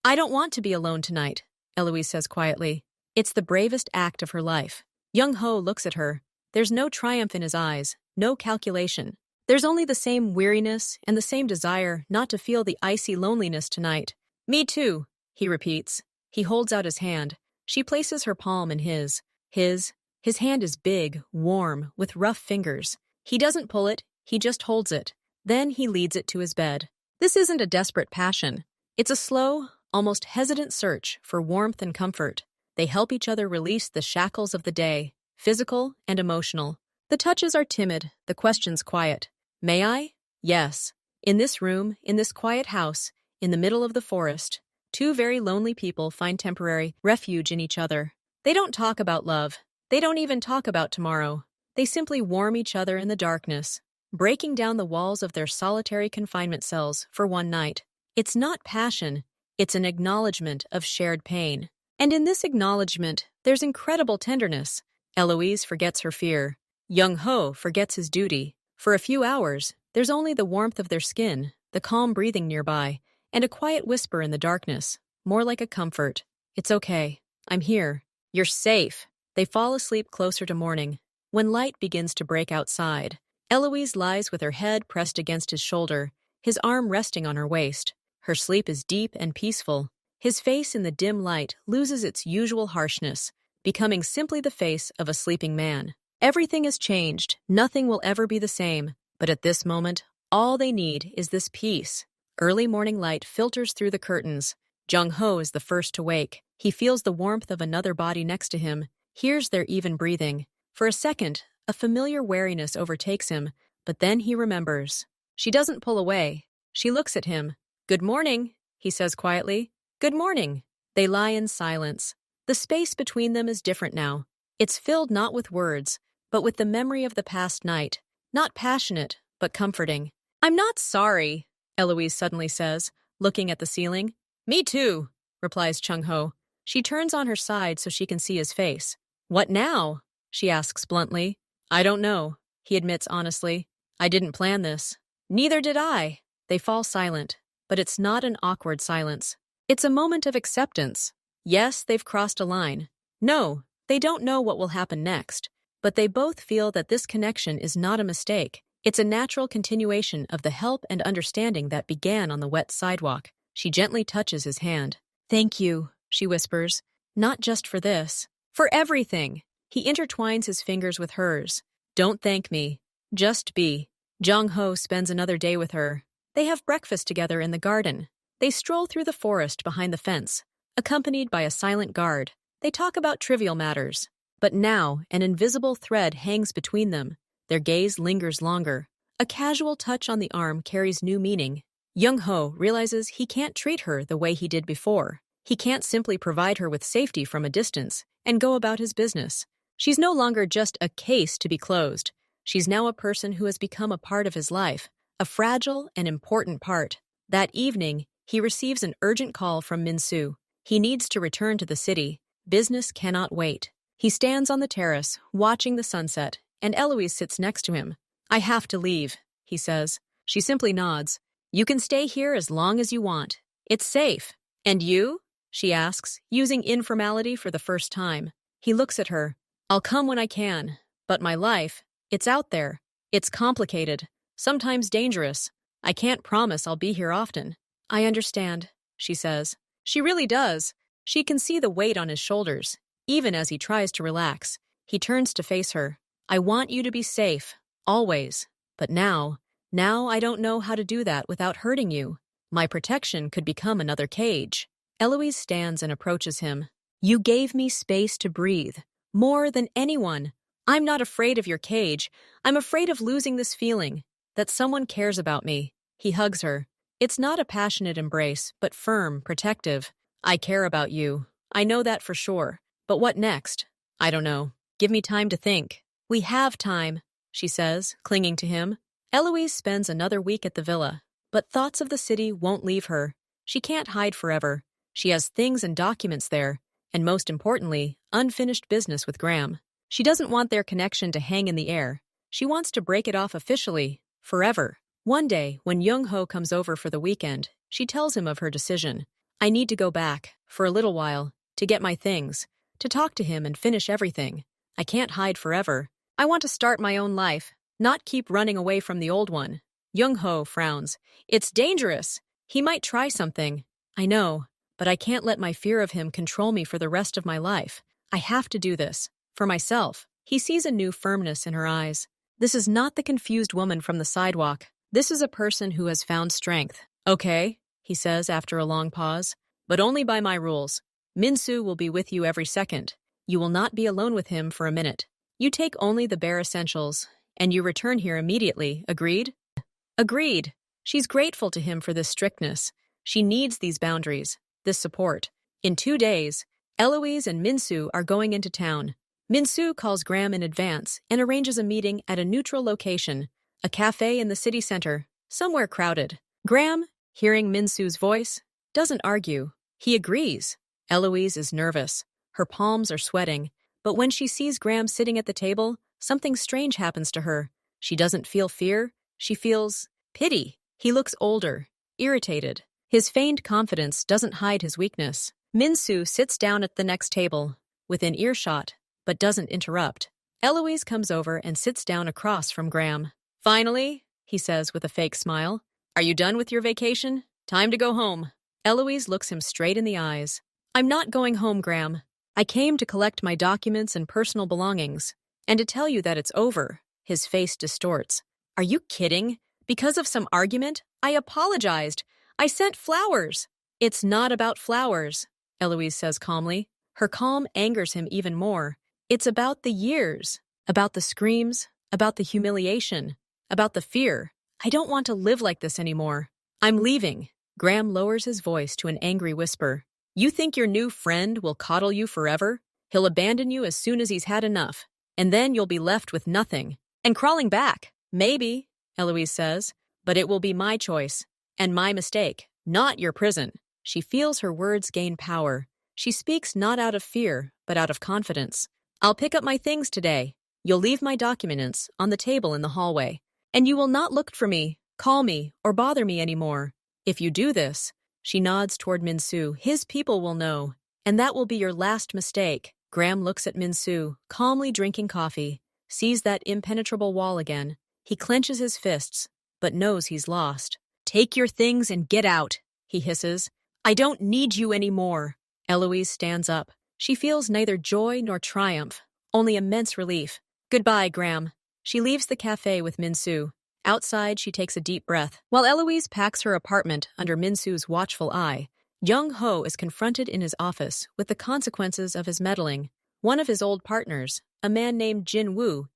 I don't want to be alone tonight," Eloise says quietly. It's the bravest act of her life. Young-ho looks at her. There's no triumph in his eyes, no calculation. There's only the same weariness and the same desire not to feel the icy loneliness tonight. "Me too," he repeats. He holds out his hand. She places her palm in his. His hand is big, warm, with rough fingers. He doesn't pull it, he just holds it. Then he leads it to his bed. This isn't a desperate passion. It's a slow, almost hesitant search for warmth and comfort. They help each other release the shackles of the day, physical and emotional. The touches are timid, the questions quiet. "May I?" "Yes." In this room, in this quiet house, in the middle of the forest, two very lonely people find temporary refuge in each other. They don't talk about love. They don't even talk about tomorrow. They simply warm each other in the darkness, breaking down the walls of their solitary confinement cells for one night. It's not passion, it's an acknowledgement of shared pain. And in this acknowledgement, there's incredible tenderness. Eloise forgets her fear. Young-ho forgets his duty. For a few hours, there's only the warmth of their skin, the calm breathing nearby, and a quiet whisper in the darkness, more like a comfort. "It's okay. I'm here. You're safe." They fall asleep closer to morning. When light begins to break outside, Eloise lies with her head pressed against his shoulder, his arm resting on her waist. Her sleep is deep and peaceful. His face in the dim light loses its usual harshness, becoming simply the face of a sleeping man. Everything has changed. Nothing will ever be the same. But at this moment, all they need is this peace. Early morning light filters through the curtains. Jung-ho is the first to wake. He feels the warmth of another body next to him, hears their even breathing. For a second, a familiar wariness overtakes him, but then he remembers. She doesn't pull away. She looks at him. "Good morning," he says quietly. "Good morning." They lie in silence. The space between them is different now. It's filled not with words, but with the memory of the past night. Not passionate, but comforting. "I'm not sorry," Eloise suddenly says, looking at the ceiling. "Me too," replies Chung-ho. She turns on her side so she can see his face. "What now?" she asks bluntly. "I don't know," he admits honestly. "I didn't plan this." "Neither did I." They fall silent, but it's not an awkward silence. It's a moment of acceptance. Yes, they've crossed a line. No, they don't know what will happen next. But they both feel that this connection is not a mistake. It's a natural continuation of the help and understanding that began on the wet sidewalk. She gently touches his hand. "Thank you," she whispers. "Not just for this. For everything." He intertwines his fingers with hers. "Don't thank me. Just be." Jung-ho spends another day with her. They have breakfast together in the garden. They stroll through the forest behind the fence, accompanied by a silent guard. They talk about trivial matters. But now, an invisible thread hangs between them. Their gaze lingers longer. A casual touch on the arm carries new meaning. Young-ho realizes he can't treat her the way he did before. He can't simply provide her with safety from a distance and go about his business. She's no longer just a case to be closed. She's now a person who has become a part of his life, a fragile and important part. That evening, he receives an urgent call from Min-soo. He needs to return to the city. Business cannot wait. He stands on the terrace, watching the sunset, and Eloise sits next to him. "I have to leave," he says. She simply nods. "You can stay here as long as you want. It's safe." "And you?" she asks, using informality for the first time. He looks at her. "I'll come when I can. But my life, it's out there. It's complicated, sometimes dangerous. I can't promise I'll be here often." "I understand," she says. She really does. She can see the weight on his shoulders. Even as he tries to relax, he turns to face her. I want you to be safe, always. But now I don't know how to do that without hurting you. My protection could become another cage. Eloise stands and approaches him. You gave me space to breathe. More than anyone. I'm not afraid of your cage. I'm afraid of losing this feeling that someone cares about me. He hugs her. It's not a passionate embrace, but firm, protective. I care about you. I know that for sure. But what next? I don't know. Give me time to think. We have time, she says, clinging to him. Eloise spends another week at the villa, but thoughts of the city won't leave her. She can't hide forever. She has things and documents there, and most importantly, unfinished business with Graham. She doesn't want their connection to hang in the air. She wants to break it off officially, forever. One day, when Young-ho comes over for the weekend, she tells him of her decision. I need to go back, for a little while, to get my things, to talk to him and finish everything. I can't hide forever. I want to start my own life, not keep running away from the old one. Young-ho frowns. It's dangerous. He might try something. I know, but I can't let my fear of him control me for the rest of my life. I have to do this. For myself. He sees a new firmness in her eyes. This is not the confused woman from the sidewalk. This is a person who has found strength. Okay, he says after a long pause, but only by my rules. Min-soo will be with you every second. You will not be alone with him for a minute. You take only the bare essentials, and you return here immediately, agreed? Agreed. She's grateful to him for this strictness. She needs these boundaries, this support. In 2 days, Eloise and Min-soo are going into town. Min-soo calls Graham in advance and arranges a meeting at a neutral location, a cafe in the city center, somewhere crowded. Graham, hearing Min-soo's voice, doesn't argue. He agrees. Eloise is nervous. Her palms are sweating, but when she sees Graham sitting at the table, something strange happens to her. She doesn't feel fear. She feels pity. He looks older, irritated. His feigned confidence doesn't hide his weakness. Min-soo sits down at the next table, within earshot, but doesn't interrupt. Eloise comes over and sits down across from Graham. Finally, he says with a fake smile, are you done with your vacation? Time to go home. Eloise looks him straight in the eyes. I'm not going home, Graham. I came to collect my documents and personal belongings, and to tell you that it's over. His face distorts. Are you kidding? Because of some argument? I apologized. I sent flowers. It's not about flowers, Eloise says calmly. Her calm angers him even more. It's about the years, about the screams, about the humiliation, about the fear. I don't want to live like this anymore. I'm leaving. Graham lowers his voice to an angry whisper. You think your new friend will coddle you forever? He'll abandon you as soon as he's had enough, and then you'll be left with nothing. And crawling back. Maybe, Eloise says, but it will be my choice, and my mistake, not your prison. She feels her words gain power. She speaks not out of fear, but out of confidence. I'll pick up my things today. You'll leave my documents on the table in the hallway, and you will not look for me, call me, or bother me anymore. If you do this, she nods toward Min-soo, his people will know, and that will be your last mistake. Graham looks at Min-soo, calmly drinking coffee, sees that impenetrable wall again. He clenches his fists, but knows he's lost. Take your things and get out, he hisses. I don't need you anymore. Eloise stands up. She feels neither joy nor triumph, only immense relief. Goodbye, Graham. She leaves the cafe with Min-soo. Outside, she takes a deep breath. While Eloise packs her apartment under Min-soo's watchful eye, Young-ho is confronted in his office with the consequences of his meddling. One of his old partners, a man named Jin-woo,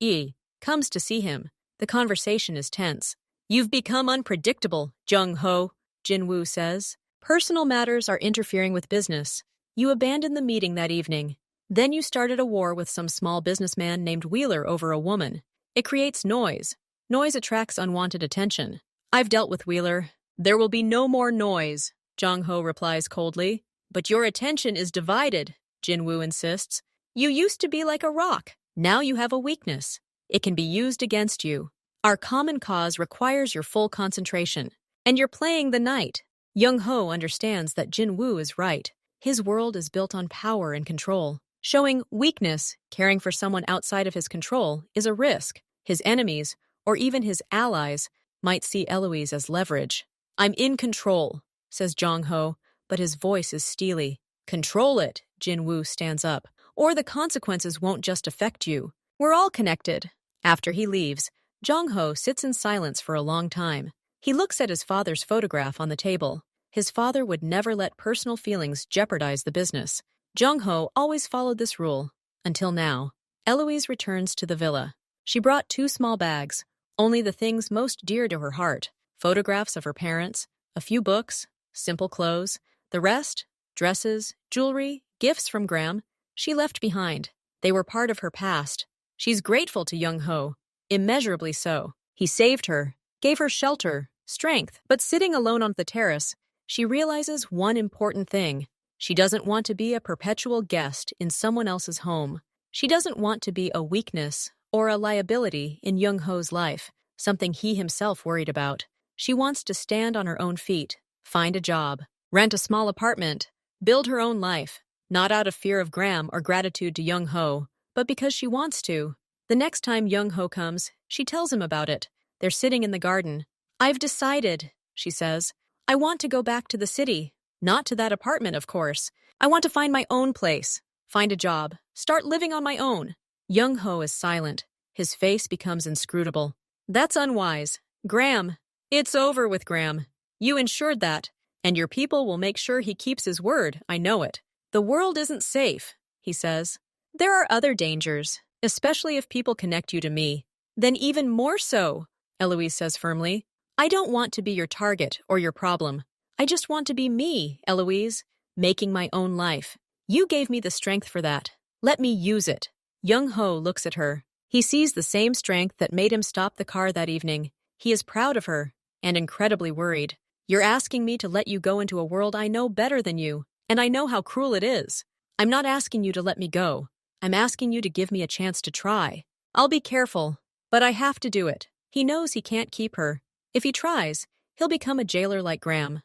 comes to see him. The conversation is tense. You've become unpredictable, Jung-ho, Jin-woo says. Personal matters are interfering with business. You abandoned the meeting that evening. Then you started a war with some small businessman named Wheeler over a woman. It creates noise. Noise attracts unwanted attention. I've dealt with Wheeler. There will be no more noise, Jung-ho replies coldly. But your attention is divided, Jin-woo insists. You used to be like a rock. Now you have a weakness. It can be used against you. Our common cause requires your full concentration. And you're playing the knight. Young-ho understands that Jin-woo is right. His world is built on power and control. Showing weakness, caring for someone outside of his control, is a risk. His enemies, or even his allies, might see Eloise as leverage. I'm in control, says Jung-ho, but his voice is steely. Control it, Jin-woo stands up, or the consequences won't just affect you. We're all connected. After he leaves, Jong-ho sits in silence for a long time. He looks at his father's photograph on the table. His father would never let personal feelings jeopardize the business. Jong-ho always followed this rule. Until now. Eloise returns to the villa. She brought 2 small bags, only the things most dear to her heart. Photographs of her parents, a few books, simple clothes. The rest, dresses, jewelry, gifts from Graham, she left behind. They were part of her past. She's grateful to Jong-ho, immeasurably so. He saved her, gave her shelter, strength. But sitting alone on the terrace, she realizes one important thing. She doesn't want to be a perpetual guest in someone else's home. She doesn't want to be a weakness or a liability in Jong-ho's life, something he himself worried about. She wants to stand on her own feet, find a job, rent a small apartment, build her own life, not out of fear of Graham or gratitude to Jong-ho, but because she wants to. The next time Jong-ho comes, she tells him about it. They're sitting in the garden. I've decided, she says. I want to go back to the city. Not to that apartment, of course. I want to find my own place, find a job, start living on my own. Jong-ho is silent. His face becomes inscrutable. That's unwise. Graham. It's over with Graham. You ensured that, and your people will make sure he keeps his word, I know it. The world isn't safe, he says. There are other dangers, especially if people connect you to me. Then even more so, Eloise says firmly. I don't want to be your target or your problem. I just want to be me, Eloise, making my own life. You gave me the strength for that. Let me use it. Jong-ho looks at her. He sees the same strength that made him stop the car that evening. He is proud of her and incredibly worried. You're asking me to let you go into a world I know better than you, and I know how cruel it is. I'm not asking you to let me go. I'm asking you to give me a chance to try. I'll be careful, but I have to do it. He knows he can't keep her. If he tries, he'll become a jailer like Graham.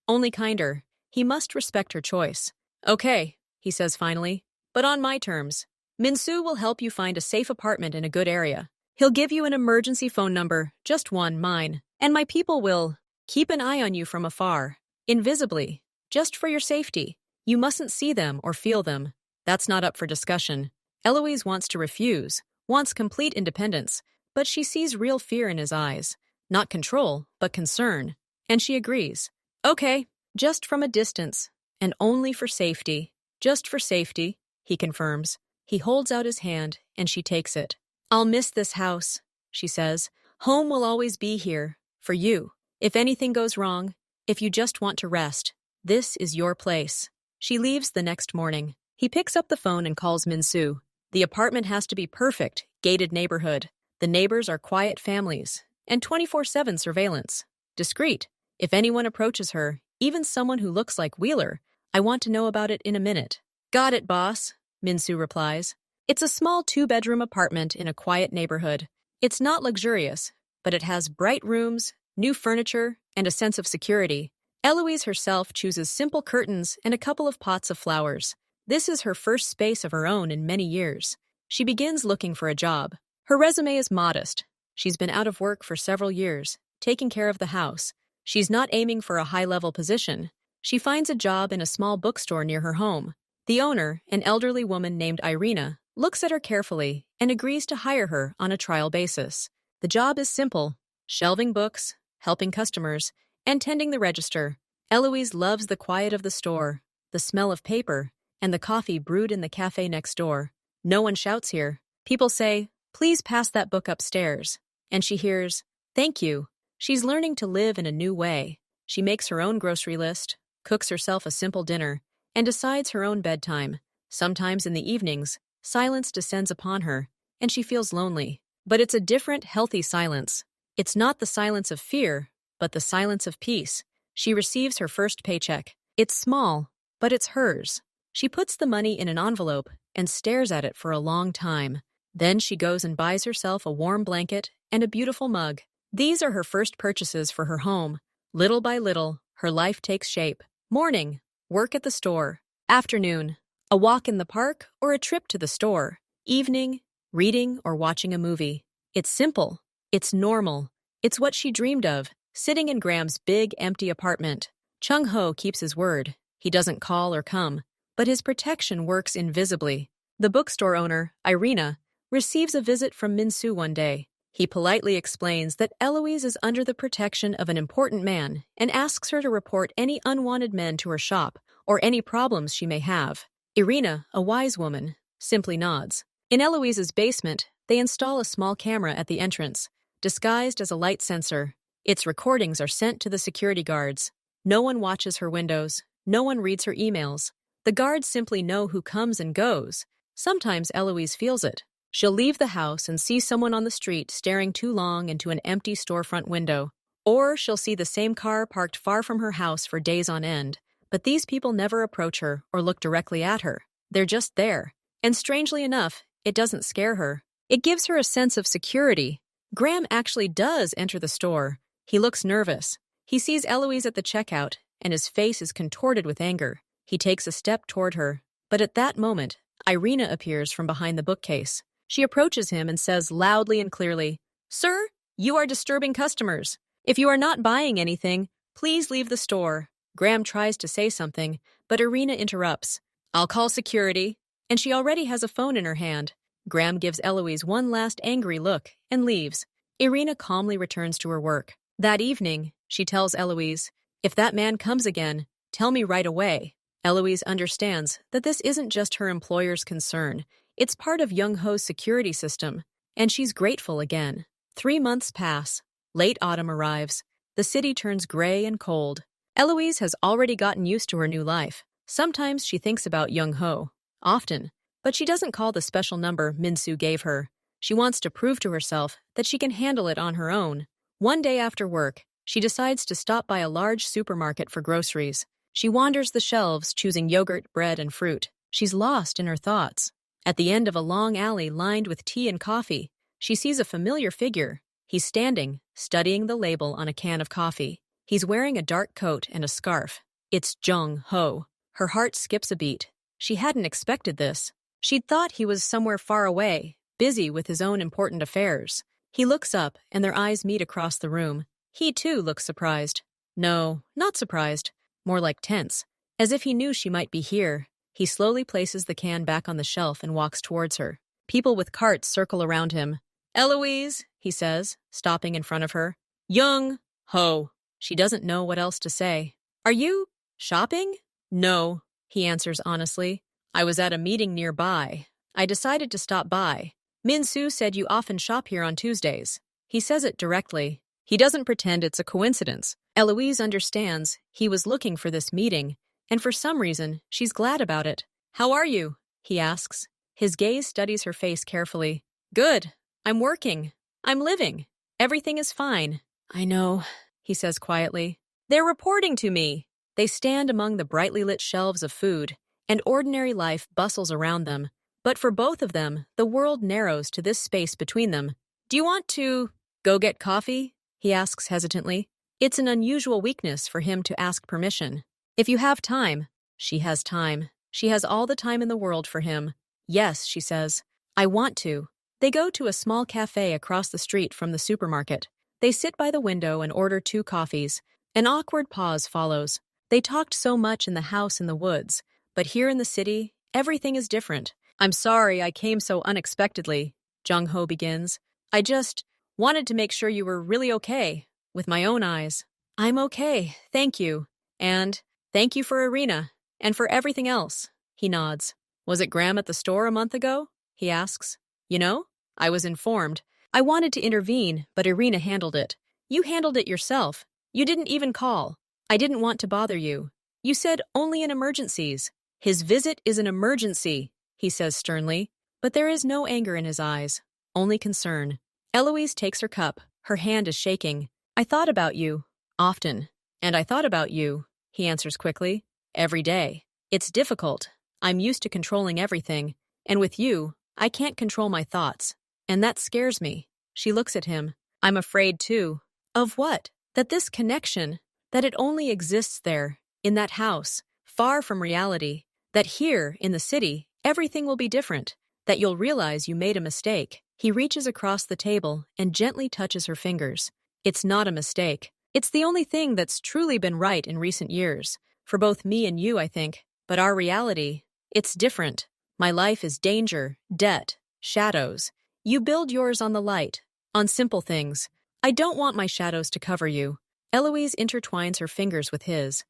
Only kinder. He must respect her choice. Okay, he says finally, but on my terms. Min-soo will help you find a safe apartment in a good area. He'll give you an emergency phone number, just one, mine. And my people will keep an eye on you from afar, invisibly, just for your safety. You mustn't see them or feel them. That's not up for discussion. Eloise wants to refuse, wants complete independence, but she sees real fear in his eyes. Not control, but concern. And she agrees. Okay, just from a distance, and only for safety. Just for safety, he confirms. He holds out his hand, and she takes it. I'll miss this house, she says. Home will always be here, for you. If anything goes wrong, if you just want to rest, this is your place. She leaves the next morning. He picks up the phone and calls Min-soo. The apartment has to be perfect, gated neighborhood. The neighbors are quiet families, and 24/7 surveillance. Discreet. If anyone approaches her, even someone who looks like Wheeler, I want to know about it in a minute. Got it, boss, Min-soo replies. It's a small 2-bedroom apartment in a quiet neighborhood. It's not luxurious, but it has bright rooms, new furniture, and a sense of security. Eloise herself chooses simple curtains and a couple of pots of flowers. This is her first space of her own in many years. She begins looking for a job. Her resume is modest. She's been out of work for several years, taking care of the house. She's not aiming for a high-level position. She finds a job in a small bookstore near her home. The owner, an elderly woman named Irina, looks at her carefully and agrees to hire her on a trial basis. The job is simple: shelving books, helping customers, and tending the register. Eloise loves the quiet of the store, the smell of paper, and the coffee brewed in the cafe next door. No one shouts here. People say, "Please pass that book upstairs." And she hears, "Thank you." She's learning to live in a new way. She makes her own grocery list, cooks herself a simple dinner, and decides her own bedtime. Sometimes in the evenings, silence descends upon her, and she feels lonely. But it's a different, healthy silence. It's not the silence of fear, but the silence of peace. She receives her first paycheck. It's small, but it's hers. She puts the money in an envelope and stares at it for a long time. Then she goes and buys herself a warm blanket and a beautiful mug. These are her first purchases for her home. Little by little, her life takes shape. Morning, work at the store. Afternoon, a walk in the park or a trip to the store. Evening, reading or watching a movie. It's simple. It's normal. It's what she dreamed of, sitting in Graham's big, empty apartment. Chung-ho keeps his word. He doesn't call or come, but his protection works invisibly. The bookstore owner, Irina, receives a visit from Min-soo one day. He politely explains that Eloise is under the protection of an important man and asks her to report any unwanted men to her shop or any problems she may have. Irina, a wise woman, simply nods. In Eloise's basement, they install a small camera at the entrance, disguised as a light sensor. Its recordings are sent to the security guards. No one watches her windows. No one reads her emails. The guards simply know who comes and goes. Sometimes Eloise feels it. She'll leave the house and see someone on the street staring too long into an empty storefront window. Or she'll see the same car parked far from her house for days on end. But these people never approach her or look directly at her. They're just there. And strangely enough, it doesn't scare her. It gives her a sense of security. Graham actually does enter the store. He looks nervous. He sees Eloise at the checkout, and his face is contorted with anger. He takes a step toward her. But at that moment, Irina appears from behind the bookcase. She approaches him and says loudly and clearly, "Sir, you are disturbing customers. If you are not buying anything, please leave the store." Graham tries to say something, but Irina interrupts. "I'll call security." And she already has a phone in her hand. Graham gives Eloise one last angry look and leaves. Irina calmly returns to her work. That evening, she tells Eloise, "If that man comes again, tell me right away." Eloise understands that this isn't just her employer's concern. It's part of Young-ho's security system, and she's grateful again. 3 months pass. Late autumn arrives. The city turns gray and cold. Eloise has already gotten used to her new life. Sometimes she thinks about Young-ho. Often. But she doesn't call the special number Min-soo gave her. She wants to prove to herself that she can handle it on her own. One day after work, she decides to stop by a large supermarket for groceries. She wanders the shelves, choosing yogurt, bread, and fruit. She's lost in her thoughts. At the end of a long alley lined with tea and coffee, she sees a familiar figure. He's standing, studying the label on a can of coffee. He's wearing a dark coat and a scarf. It's Jung-ho. Her heart skips a beat. She hadn't expected this. She'd thought he was somewhere far away, busy with his own important affairs. He looks up, and their eyes meet across the room. He, too, looks surprised. No, not surprised. More like tense. As if he knew she might be here. He slowly places the can back on the shelf and walks towards her. People with carts circle around him. "Eloise," he says, stopping in front of her. "Young-ho." She doesn't know what else to say. "Are you shopping?" "No," he answers honestly. "I was at a meeting nearby. I decided to stop by. Min-soo said you often shop here on Tuesdays." He says it directly. He doesn't pretend it's a coincidence. Eloise understands he was looking for this meeting, and for some reason, she's glad about it. "How are you?" he asks. His gaze studies her face carefully. "Good. I'm working. I'm living. Everything is fine." "I know," he says quietly. "They're reporting to me." They stand among the brightly lit shelves of food, and ordinary life bustles around them. But for both of them, the world narrows to this space between them. "Do you want to go get coffee?" he asks hesitantly. It's an unusual weakness for him to ask permission. "If you have time." She has time. She has all the time in the world for him. "Yes," she says. "I want to." They go to a small cafe across the street from the supermarket. They sit by the window and order 2 coffees. An awkward pause follows. They talked so much in the house in the woods, but here in the city, everything is different. "I'm sorry I came so unexpectedly," Jung-ho begins. "I just wanted to make sure you were really okay, with my own eyes." "I'm okay, thank you. And thank you for Irina, and for everything else." He nods. "Was it Graham at the store a month ago?" he asks. "You know, I was informed. I wanted to intervene, but Irina handled it. You handled it yourself. You didn't even call. I didn't want to bother you. You said only in emergencies." "His visit is an emergency," he says sternly, but there is no anger in his eyes, only concern. Eloise takes her cup. Her hand is shaking. "I thought about you. Often. And I thought about you," he answers quickly. "Every day. It's difficult. I'm used to controlling everything. And with you, I can't control my thoughts. And that scares me." She looks at him. "I'm afraid too." "Of what?" "That this connection, that it only exists there, in that house, far from reality. That here, in the city, everything will be different. That you'll realize you made a mistake." He reaches across the table and gently touches her fingers. "It's not a mistake. It's the only thing that's truly been right in recent years. For both me and you, I think. But our reality, it's different. My life is danger, debt, shadows. You build yours on the light, on simple things. I don't want my shadows to cover you. Eloise intertwines her fingers with his.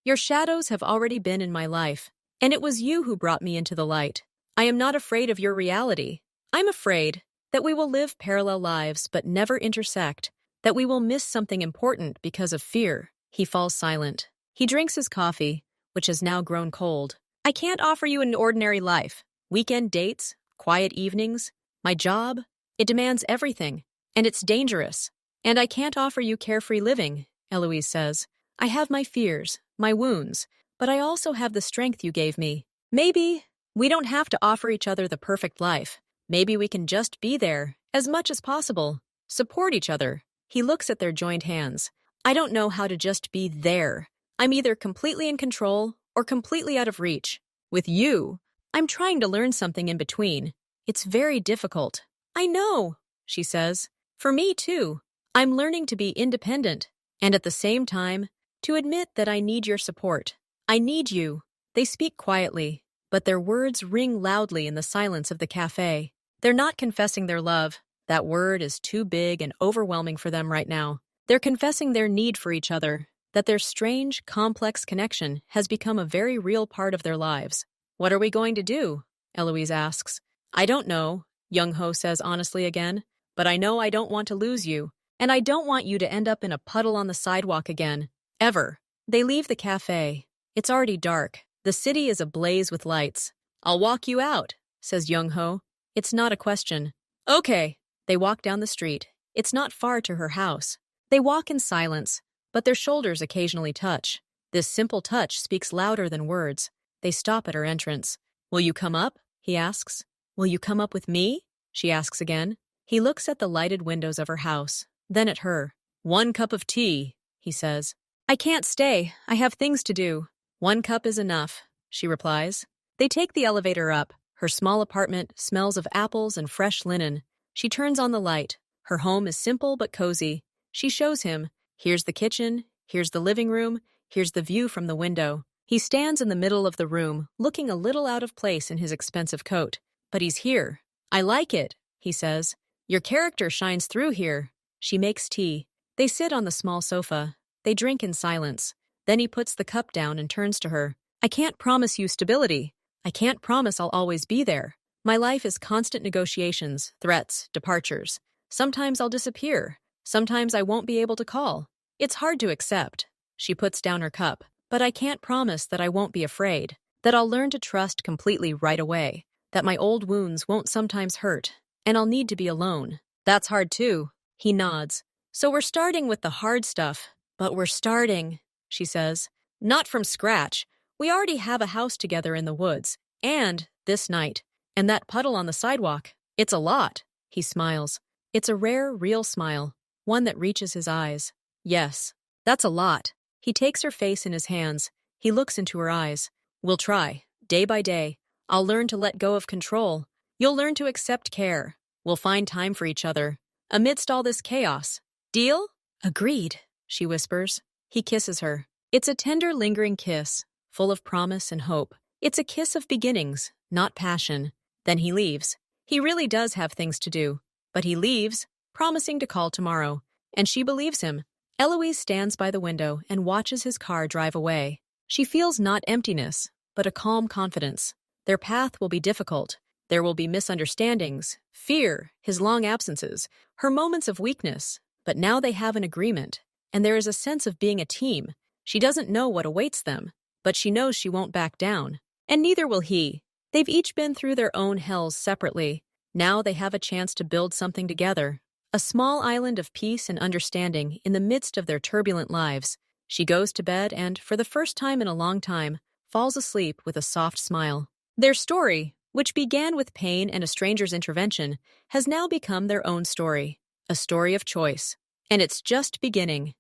Your shadows have already been in my life, and it was you who brought me into the light. I am not afraid of your reality. I'm afraid that we will live parallel lives but never intersect, that we will miss something important because of fear. He falls silent. He drinks his coffee, which has now grown cold. I can't offer you an ordinary life. Weekend dates, quiet evenings, my job. It demands everything, and it's dangerous. And I can't offer you carefree living, Eloise says. I have my fears, my wounds, but I also have the strength you gave me. Maybe we don't have to offer each other the perfect life. Maybe we can just be there, as much as possible. Support each other. He looks at their joined hands. I don't know how to just be there. I'm either completely in control or completely out of reach. With you, I'm trying to learn something in between. It's very difficult. I know, she says. For me, too. I'm learning to be independent, and at the same time, to admit that I need your support. I need you. They speak quietly, but their words ring loudly in the silence of the cafe. They're not confessing their love. That word is too big and overwhelming for them right now. They're confessing their need for each other, that their strange, complex connection has become a very real part of their lives. What are we going to do? Eloise asks. I don't know, Young-ho says honestly again, but I know I don't want to lose you, and I don't want you to end up in a puddle on the sidewalk again. Ever. They leave the cafe. It's already dark. The city is ablaze with lights. I'll walk you out, says Young-ho. It's not a question. Okay. They walk down the street. It's not far to her house. They walk in silence, but their shoulders occasionally touch. This simple touch speaks louder than words. They stop at her entrance. Will you come up? He asks. Will you come up with me? She asks again. He looks at the lighted windows of her house, then at her. 1 cup of tea, he says. I can't stay. I have things to do. 1 cup is enough, she replies. They take the elevator up. Her small apartment smells of apples and fresh linen. She turns on the light. Her home is simple but cozy. She shows him. Here's the kitchen. Here's the living room. Here's the view from the window. He stands in the middle of the room, looking a little out of place in his expensive coat. But he's here. I like it, he says. Your character shines through here. She makes tea. They sit on the small sofa. They drink in silence. Then he puts the cup down and turns to her. I can't promise you stability. I can't promise I'll always be there. My life is constant negotiations, threats, departures. Sometimes I'll disappear. Sometimes I won't be able to call. It's hard to accept. She puts down her cup. But I can't promise that I won't be afraid, that I'll learn to trust completely right away, that my old wounds won't sometimes hurt, and I'll need to be alone. That's hard too. He nods. So we're starting with the hard stuff, but we're starting, she says. Not from scratch. We already have a house together in the woods, and this night, and that puddle on the sidewalk. It's a lot. He smiles. It's a rare, real smile, one that reaches his eyes. Yes, that's a lot. He takes her face in his hands. He looks into her eyes. We'll try, day by day. I'll learn to let go of control. You'll learn to accept care. We'll find time for each other, amidst all this chaos. Deal? Agreed, she whispers. He kisses her. It's a tender, lingering kiss, full of promise and hope. It's a kiss of beginnings, not passion. Then he leaves. He really does have things to do. But he leaves, promising to call tomorrow. And she believes him. Eloise stands by the window and watches his car drive away. She feels not emptiness, but a calm confidence. Their path will be difficult. There will be misunderstandings, fear, his long absences, her moments of weakness. But now they have an agreement, and there is a sense of being a team. She doesn't know what awaits them, but she knows she won't back down. And neither will he. They've each been through their own hells separately. Now they have a chance to build something together. A small island of peace and understanding in the midst of their turbulent lives. She goes to bed and, for the first time in a long time, falls asleep with a soft smile. Their story, which began with pain and a stranger's intervention, has now become their own story. A story of choice. And it's just beginning.